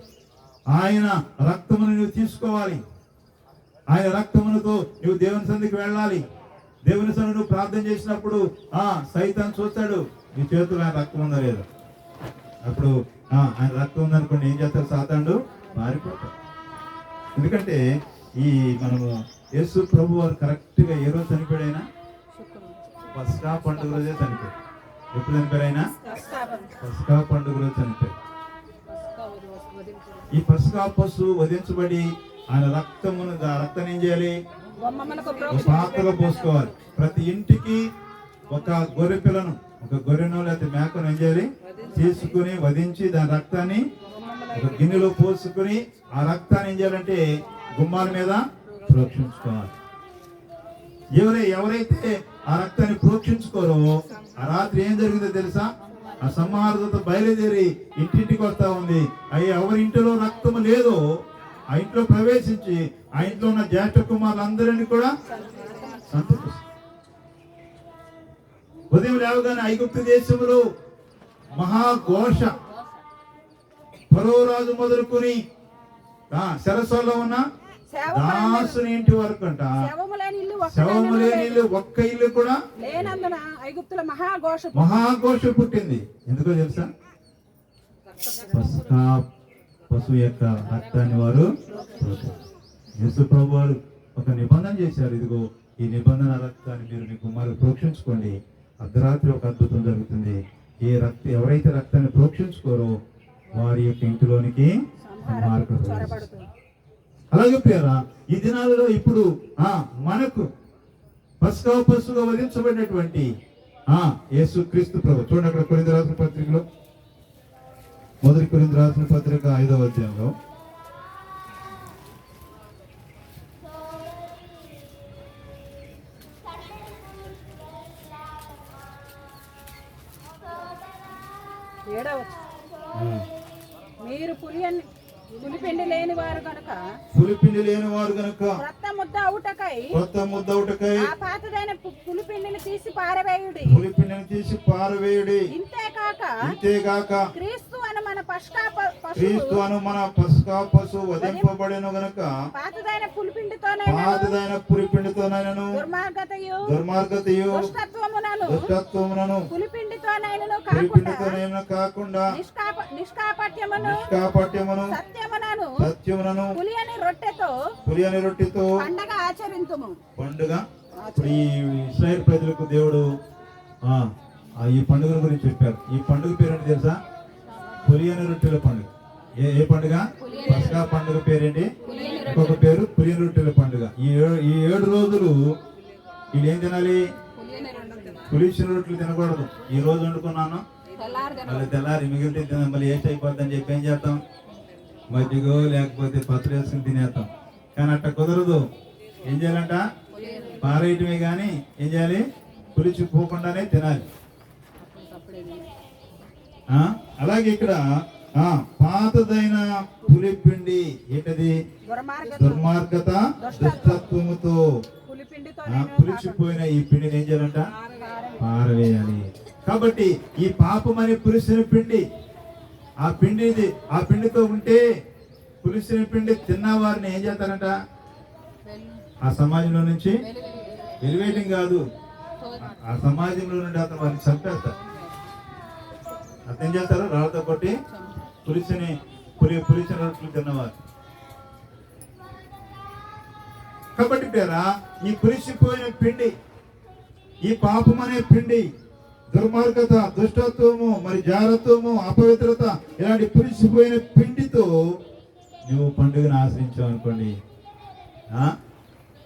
ఆయన రక్తమును నువ్వు తీసుకోవాలి. ఆయన రక్తమునతో నువ్వు దేవుని సన్నిధికి వెళ్ళాలి. దేవుని సన్నిధికి నువ్వు ప్రార్థన చేసినప్పుడు సైతాన్ చూస్తాడు నీ చేతులు ఆయన రక్తం ఉందా లేదు. అప్పుడు ఆయన రక్తం ఉందనుకోండి, ఏం చేస్తాడు? సాతానుడు మారిపోతాడు. ఎందుకంటే మనము యేసు ప్రభు వారు కరెక్ట్ గా ఏ రోజు చనిపోయాడు? ఆయన పస్కా పండుగ రోజే చనిపోయాడు. ఎప్పుడు చనిపోయారు ఆయన? పస్కా పండుగ రోజు చనిపోయాడు. ఈ పస్కా పశువు వధించబడి ఆయన రక్తాన్ని ఏం చేయాలి? పాత్రలో పోసుకోవాలి. ప్రతి ఇంటికి ఒక గొర్రె పిల్లను, ఒక గొర్రెను లేకపోతే మేకను ఏం చేయాలి? తీసుకుని వధించి దాని రక్తాన్ని ఒక గిన్నెలో పోసుకుని ఆ రక్తాన్ని ఏం చేయాలంటే గుమ్మాల మీద ప్రోక్షించుకోవాలి. ఎవరైతే ఆ రక్తాన్ని ప్రోక్షించుకోరో ఆ రాత్రి ఏం జరిగిందో తెలుసా? ఆ సంహారదూత బయలుదేరి ఇంటింటికి వస్తా ఉంది. ఎవరి ఇంటిలో రక్తము లేదో ఆ ఇంట్లో ప్రవేశించి ఆ ఇంట్లో ఉన్న జ్యేష్ఠ కుమారులందరినీ కూడా సంతోషిస్తారు. ఉదయం లేవగానే ఐగుప్తు దేశంలో మహాఘోష, ఫరో రాజు మొదలుకొని సరస్సులో ఉన్న దాసుని ఇంటి వరకు అంట శవము లేని ఇల్లు, ఒక్క ఇల్లు కూడా లేనందున ఐగుప్తుల మహాఘోష పుట్టింది. ఎందుకో తెలుసా? పస్కా పశువు యొక్క రక్తాన్ని వారు, యేసు ప్రభు వారు ఒక నిబంధన చేశారు. ఇదిగో ఈ నిబంధన రక్తాన్ని మీరు మీ కుమారులు ప్రోక్షించుకోండి. అర్ధరాత్రి ఒక అద్భుతం జరుగుతుంది. ఎవరైతే రక్తాన్ని ప్రోక్షించుకోరో వారి యొక్క ఇంటిలోనికి అలాగే పేరా ఈ దినాలలో ఇప్పుడు మనకు పస్కా పశువుగా వధించబడినటువంటి యేసు క్రీస్తు ప్రభు. చూడండి అక్కడ కొరింథీ రాసిన పత్రికలో, మొదటి కొరింథీ రాసిన పత్రిక 5వ అధ్యాయంలో మీరు పులిపిండి లేని వారు గనుక క్రొత్త ముద్ద అవుటకై ఆ పాతదైన పులిపిండిని తీసి పారవేయుడి. ఇంతేగాక క్రీస్తు అను మన పస్కా పశువు వధింపబడెను గనుక పాతదైన పులిపిండితోనైనను దుర్మార్గతయు దుష్టత్వమునను పులిపిండితోనైనను కాకుండా నిష్కాపట్యమును సత్యమునను పులియని రొట్టెతో పండుగ ఆచరింతుము. ఈ ఇశ్రాయేలు ప్రజలకు దేవుడు ఈ పండుగ గురించి చెప్పారు. ఈ పండుగ పేరు ఏంటి తెలుసా? పులియని రొట్టెల పండుగ. ఏ పండుగ? పస్కా పండుగ పేరేంటి? ఇంకొక పేరు పులియని రొట్టెల పండుగ. ఈ 7 రోజులు వీళ్ళు ఏం తినాలి? పులిసిన రొట్టెలు తినకూడదు. ఈ రోజు వండుకున్నాను మళ్ళీ తెల్లారి మిగిలితే తిన మళ్ళీ వేస్ట్ అయిపోద్దని చెప్పి ఏం చేస్తాం? మజ్జిగో లేకపోతే పచ్చడి వేసుకుని తినేస్తాం. కానీ అట్ట కుదరదు. ఏం చేయాలంట? పారేయటమే కానీ ఏం చేయాలి? పులిచిపోకుండానే తినాలి. అలాగే ఇక్కడ పాతదైన పులిపిండి ఏంటది? దుర్మార్గత దుష్టత్వముతో పులిచిపోయిన ఈ పిండిని ఏం చేయాలంట? పారవేయాలి. కాబట్టి ఈ పాపమని పులిసిన పిండి, ఆ పిండితో ఉంటే పులిసిన పిండి తిన్న వారిని ఏం చేస్తారంట? ఆ సమాజంలో నుంచి వెలివేయటం కాదు, ఆ సమాజంలో నుండి అతను వారిని చంపేస్తారు. అతను ఏం చేస్తారు? రాళ్ళతో కొట్టి పులిసిన రొట్టెలు తిన్నవారు. కాబట్టి పేరా ఈ పులిసిపోయిన పిండి, ఈ పాపం అనే పిండి, దుర్మార్గత, దుష్టత్వము, మరి జారత్వము, అపవిత్రత, ఇలాంటి పులిసిపోయిన పిండితో నువ్వు పండుగను ఆశ్రయించావు అనుకోండి,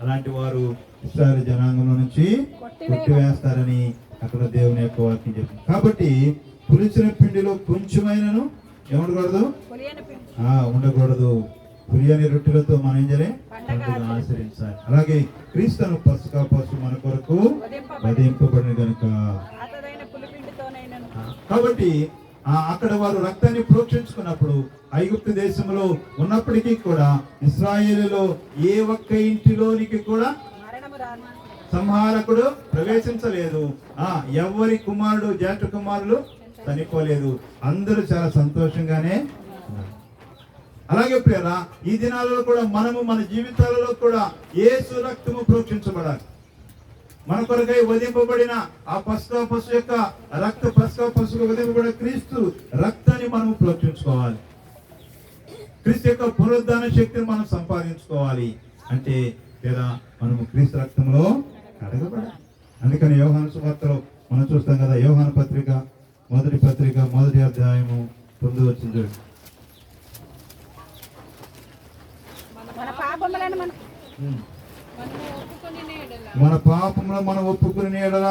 అలాంటి వారు ఇశ్రాయేలు జనాంగంలో నుంచి కొట్టివేస్తారని అక్కడ దేవుని యొక్క వాక్యం చెప్పింది. కాబట్టి పులిసిన పిండిలో కొంచెమైనను ఏముండకూడదు, ఉండకూడదు. పులియని రొట్టెలతో మనం ఏం చేయాలి? పండుగ ఆచరించాలి. అలాగే క్రీస్తును పసుకా పశు మన కొరకు వధింపబడిన కనుక, కాబట్టి అక్కడ వారు రక్తాన్ని ప్రోక్షించుకున్నప్పుడు ఐగుప్తు దేశంలో ఉన్నప్పటికీ కూడా ఇశ్రాయేలులో ఏ ఒక్క ఇంటిలోనికి కూడా సంహారకుడు ప్రవేశించలేదు. ఎవరి కుమారుడు, జ్యేష్ఠ కుమారులు చనిపోలేదు. అందరూ చాలా సంతోషంగానే ఉన్నారు. అలాగే ప్రియరా, ఈ దినాలలో కూడా మనము మన జీవితాలలో కూడా యేసు రక్తము ప్రోక్షించబడాలి. మన కొరకై వధింపబడిన ఆ పసుకా పశు యొక్క పసుకా పశువు వధింపబడిన క్రీస్తు రక్తాన్ని మనం ప్రోక్షించుకోవాలి. క్రీస్తు యొక్క పునరుద్ధాన శక్తిని మనం సంపాదించుకోవాలి. అంటే లేదా మనము క్రీస్తు రక్తంలో కడగబడాలి. అందుకని యోహాను సువార్తలో మనం చూస్తాం కదా, యోహాను పత్రిక మొదటి అధ్యాయము 9వ వచనం చూడండి. మన పాపములను మనం ఒప్పుకుని ఎడల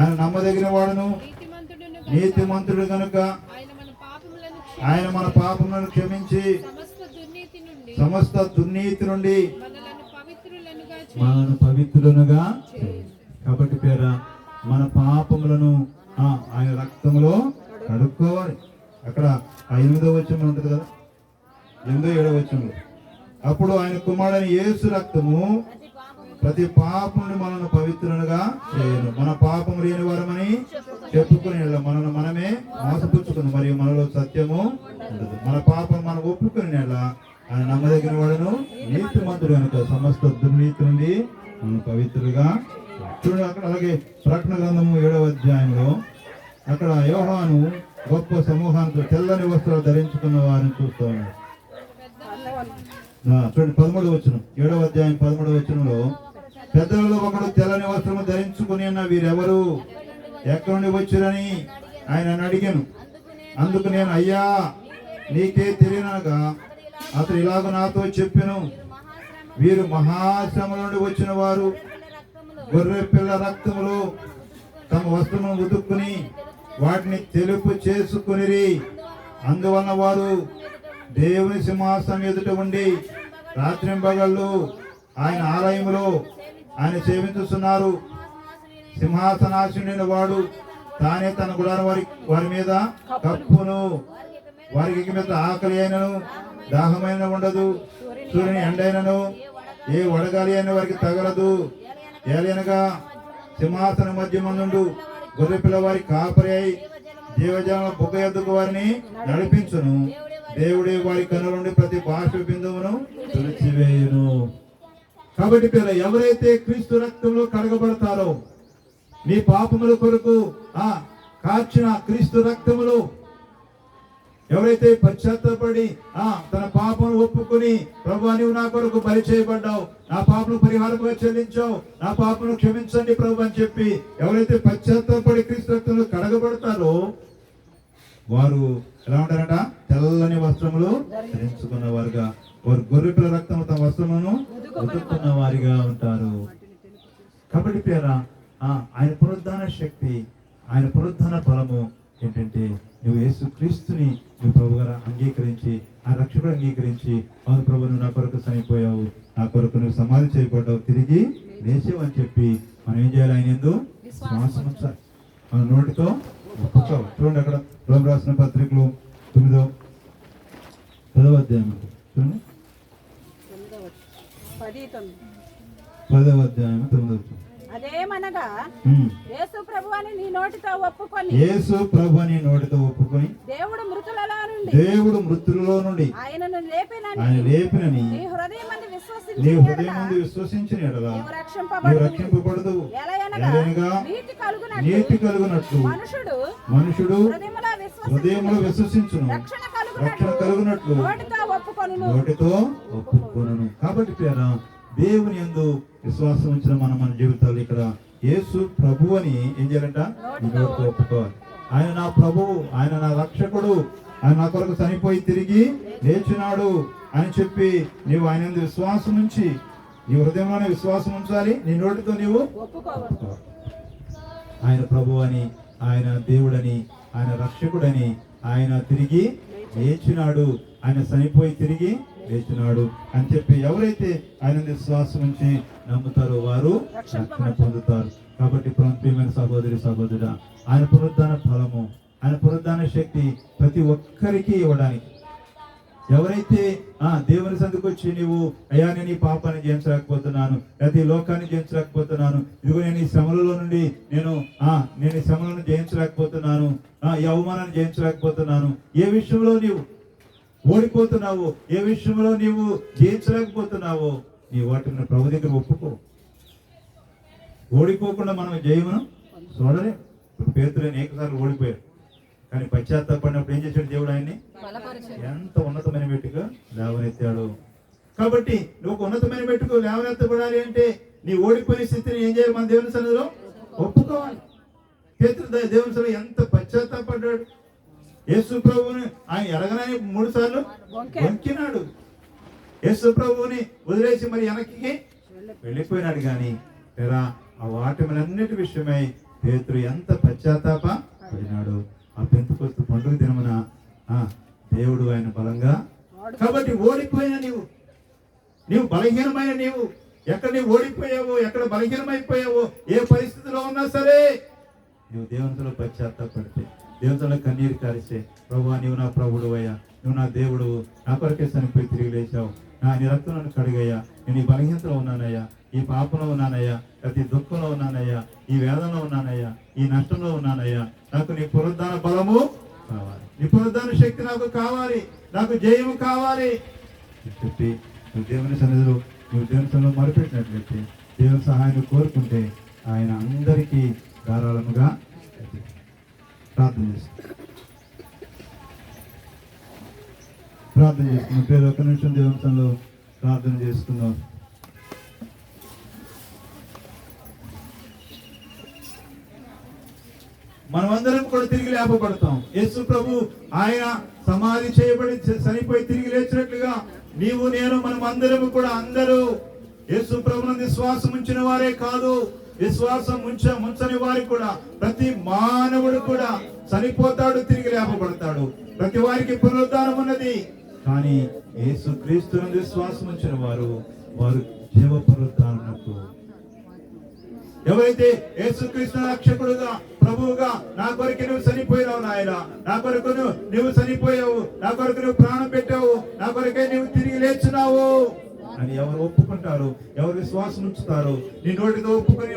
ఆయన నమ్మదగిన వాడును నీతిమంతుడు కనుక ఆయన మన పాపములను క్షమించి సమస్త దుర్నీతి నుండి మనను పవిత్రులుగా. కాబట్టి పేర మన పాపములను ఆయన రక్తంలో కడుక్కోవాలి. అక్కడ 8వ వచనం ఉంటుంది కదా, 8వ 7వ వచనంలో, అప్పుడు ఆయన కుమారుడైన యేసు రక్తము ప్రతి పాపం నుండి మనల్ని పవిత్రులుగా చేయను. మన పాపం లేని వారమని చెప్పుకుని మనల్ని మనమే మోసపుచ్చుకుంది, మరియు మనలో సత్యము ఉండదు. మన పాపం మనం ఒప్పుకుని ఆయన నమ్మదగిన వాడును నీతిమంతుడు కనుక సమస్త దుర్నీతి నుండి మనం పవిత్రులుగా. చూడండి అక్కడ. అలాగే ప్రకటన గ్రంథము 7వ అధ్యాయంలో అక్కడ యోహాను గొప్ప సమూహానికి తెల్లని వస్త్రాలు ధరించుకున్న వారిని చూస్తూ ఉన్నాడు. చూడండి 13వ వచనం, 7వ అధ్యాయం 13వ వచనంలో, పెద్దలలో ఒకడు తెల్లని వస్త్రము ధరించుకుని ఉన్న వీరెవరు, ఎక్కడి నుండి వచ్చారని ఆయన అడిగాను. అందుకు నేను, అయ్యా నీకే తెలియనగా అతడు ఇలాగ నాతో చెప్పెను, వీరు మహాశ్రమ నుండి వచ్చిన వారు, గొర్రె పిల్ల రక్తములో తమ వస్త్రమును ఉతుక్కుని వాటిని తెలుపు చేసుకుని, అందువలన వారు దేవుని సింహాసనం ఎదుట ఉండి రాత్రింబగళ్ళు ఆయన ఆలయంలో ఆయన సేవించుతున్నారు. సింహాసనాసీనుడైన వాడు తానే తన గుడారం వారి మీద కప్పును. వారికి మీద ఆకలి అయినను దాహమైన ఉండదు, సూర్యుని ఎండైనను ఏ వడగాలి అయిన వారికి తగలదు. ఏలైనగా సింహాసన మధ్యమందుండు గొర్రెపిల్ల వారి కాపరి అయి జీవజాల బుగ్గ ఎద్దుకు వారిని నడిపించును. దేవుడే వారి కన్నుల నుండి ప్రతి బాష్ప బిందువును తుడిచివేయును. కాబట్టి ఎవరైతే క్రీస్తు రక్తంలో కడగబడతారో, నీ పాపముల కొరకు కార్చిన క్రీస్తు రక్తములో ఎవరైతే పశ్చాత్తపడి తన పాపను ఒప్పుకొని, ప్రభువా నీవు నా కొరకు బలి చేయబడ్డావు, నా పాపను పరిహారంగా చెల్లించావు, నా పాపను క్షమించండి ప్రభు అని చెప్పి ఎవరైతే పశ్చాత్తపడి క్రీస్తు రక్తంలో కడగబడతారో వారు ఎలా ఉంటారంట? తెల్లని వస్త్రములు ధరించుకున్న వారుగా, వారు గొర్రెపిల్ల రక్తము తమ వస్త్రమును ఉతుక్కున్న వారిగా ఉంటారు. కాబట్టి పేరా ఆయన పునరుద్ధాన శక్తి, ఆయన పునరుద్ధాన బలము ఏంటంటే, నువ్వు యేసు క్రీస్తుని నువ్వు ప్రభుగా అంగీకరించి, ఆ రక్షకుడు అంగీకరించి, అవును ప్రభు నువ్వు నా కొరకు చనిపోయావు, నా కొరకు నువ్వు సమాధి చేయబడ్డావు, తిరిగి లేచావు అని చెప్పి మనం ఏం చేయాలి? ఆయన యందు విశ్వాసం ఉంచాలి, మన నోటితో ఒప్పుకోవాలి. చూడండి అక్కడ రోమ్ రాసిన పత్రికలు 9వ అధ్యాయం చూడండి, 10వ అధ్యాయం 9వ. అదేమనగా యేసు ప్రభువుని నీ నోటితో ఒప్పుకొని, యేసు ప్రభువుని నోటితో ఒప్పుకొని దేవుడు మృతులలో నుండి ఆయనను లేపినని నీ హృదయమందు నీ ఎడల హృదయం ముందు విశ్వసించిన ఎడల నీవు నీవు రక్షింపబడుదువు. రక్షింపబడదు. ఎలయనగా ఎలయనగా నీతి నీతి కలుగునట్లు కలుగునట్లు మనుషుడు హృదయములో హృదయములో విశ్వసించును, రక్షణ రక్షణ కలుగునట్లు నోటితో ఒప్పుకొనును. నోటితో ఒప్పుకొనును. కాబట్టి ప్రియరా, దేవుని యందు విశ్వాసం ఉంచిన మన జీవితాలు ఇక్కడ యేసు ప్రభు అని ఏం చేయాలంట? ఈ నోటితో ఒప్పుకోవాలి. ఆయన నా ప్రభువు, ఆయన నా రక్షకుడు, ఆయన నా కొరకు చనిపోయి తిరిగి లేచినాడు అని చెప్పి నీవు ఆయన యందు విశ్వాసం ఉంచి, నీ హృదయంలోనే విశ్వాసం ఉంచాలి, నీ నోటితో నీవు ఒప్పుకోవాలి. ఆయన ప్రభు అని, ఆయన దేవుడని, ఆయన రక్షకుడని, ఆయన తిరిగి లేచినాడు, ఆయన చనిపోయి తిరిగి లేచినాడు అని చెప్పి ఎవరైతే ఆయన విశ్వాసం ఉంచి నమ్ముతారో వారు రక్షణ పొందుతారు. కాబట్టి ప్రియమైన సహోదరి సహోదరుడా, ఆయన పునరుద్ధాన ఫలము, ఆయన పునరుద్ధాన శక్తి ప్రతి ఒక్కరికి ఇవ్వడానికి. ఎవరైతే దేవుని సందుకు వచ్చి నీవు అయ్యా నేను ఈ పాపాన్ని జయించలేకపోతున్నాను, లేదా ఈ లోకాన్ని జయించలేకపోతున్నాను, ఇదిగో నేను ఈ శ్రమలలో నుండి నేను ఈ శ్రమలను జయించలేకపోతున్నాను, ఈ అవమానాన్ని జయించలేకపోతున్నాను, ఏ విషయంలో నీవు ఓడిపోతున్నావు, ఏ విషయంలో నీవు జయించలేకపోతున్నావో నీ వాటిని ప్రభు దగ్గర ఒప్పుకో. ఓడిపోకుండా మనం జయమును చూడలేం. ఇప్పుడు పేతురు అనేకసార్లు ఓడిపోయారు, కానీ పశ్చాత్తాపడినప్పుడు ఏం చేశాడు దేవుడు? ఆయన్ని ఎంత ఉన్నతమైన మెట్టుగా లేవనెత్తాడు. కాబట్టి నువ్వు ఒక ఉన్నతమైన మెట్టుకు లేవనెత్తబడాలి అంటే నీ ఓడిపోయిన స్థితిని ఏం చేయాలి? మన దేవుని సన్నిధిలో ఒప్పుకోవాలి. పేతురు దేవుని సన్నిధిలో ఎంత పశ్చాత్తాపడ్డాడు. యేసు ప్రభువుని ఆయన ఎరగనని 3 సార్లు వంకినాడు. యేసు ప్రభువుని వదిలేసి మరి వెనక్కి వెళ్ళిపోయినాడు. కానీ తెరా ఆ వాటిమలన్నిటి విషయమై పేతురు ఎంత పశ్చాత్తాప పడినాడు. ఆ పెంతెకొస్తు పండుగ దినమున దేవుడు ఆయన బలంగా. కాబట్టి ఓడిపోయిన నీవు బలహీనమైన నీవు ఎక్కడ నీవు ఓడిపోయావో, ఎక్కడ బలహీనమైపోయావో, ఏ పరిస్థితిలో ఉన్నా సరే నువ్వు దేవునితో పశ్చాత్తాపడితే, దేవునితో కన్నీరు కారిస్తే, ప్రభువా నీవు నా ప్రభుడు అయ్యా, నువ్వు నా దేవుడు, నా కొరకే చనిపోయి తిరిగి లేచావు, నీ రక్తం నన్ను కడిగయ్యా, నేను ఈ బలహీనతలో ఉన్నానయ్యా, ఈ పాపంలో ఉన్నానయ్యా, ప్రతి దుఃఖంలో ఉన్నానయ్యా, ఈ వేదనలో ఉన్నానయ్యా, ఈ నష్టంలో ఉన్నానయ్యా, నాకు నీ పునరుద్ధాన బలము కావాలి, నీ పునరుద్ధాన శక్తి నాకు కావాలి, నాకు జయము కావాలి చెప్పి నువ్వు దేవుని సన్నిధిలో మొరపెట్టినట్లయితే, దేవుని సహాయాన్ని కోరుకుంటే ఆయన అందరికీ ధారాళముగా ప్రార్థన చేసుకున్నాం. పేరు ఒక నిమిషం దేవుని సన్నిధిలో ప్రార్థన చేసుకుందాం. మనమందరం కూడా తిరిగి లేపబడతాం. యేసు ప్రభు ఆయన సమాధి చేయబడి చనిపోయి తిరిగి లేచినట్లుగా నీవు నేను మనం అందరం కూడా అందరూ యేసు ప్రభువును విశ్వాసం ఉంచిన వారే కాదు, విశ్వాసం ఉంచని వారికి కూడా ప్రతి మానవుడు కూడా చనిపోతాడు, తిరిగి లేపబడతాడు. ప్రతి వారికి పునరుద్ధానం ఉన్నది. కానీ యేసు క్రీస్తును విశ్వాసం ఉంచిన వారు జీవ పునరుద్ధానమునకు. ఎవరైతే యేసుక్రీస్తు రక్షకుడుగా ప్రభువుగా నా కొరకు నువ్వు చనిపోయావు నాయన, నా కొరకు నువ్వు చనిపోయావు, నా కొరకు నువ్వు ప్రాణం పెట్టావు, నా కొరకే నువ్వు తిరిగి లేచున్నావు అని ఎవరు ఒప్పుకుంటారు, ఎవరు విశ్వాసం ఉంచుతారు, నీ నోటితో ఒప్పుకొని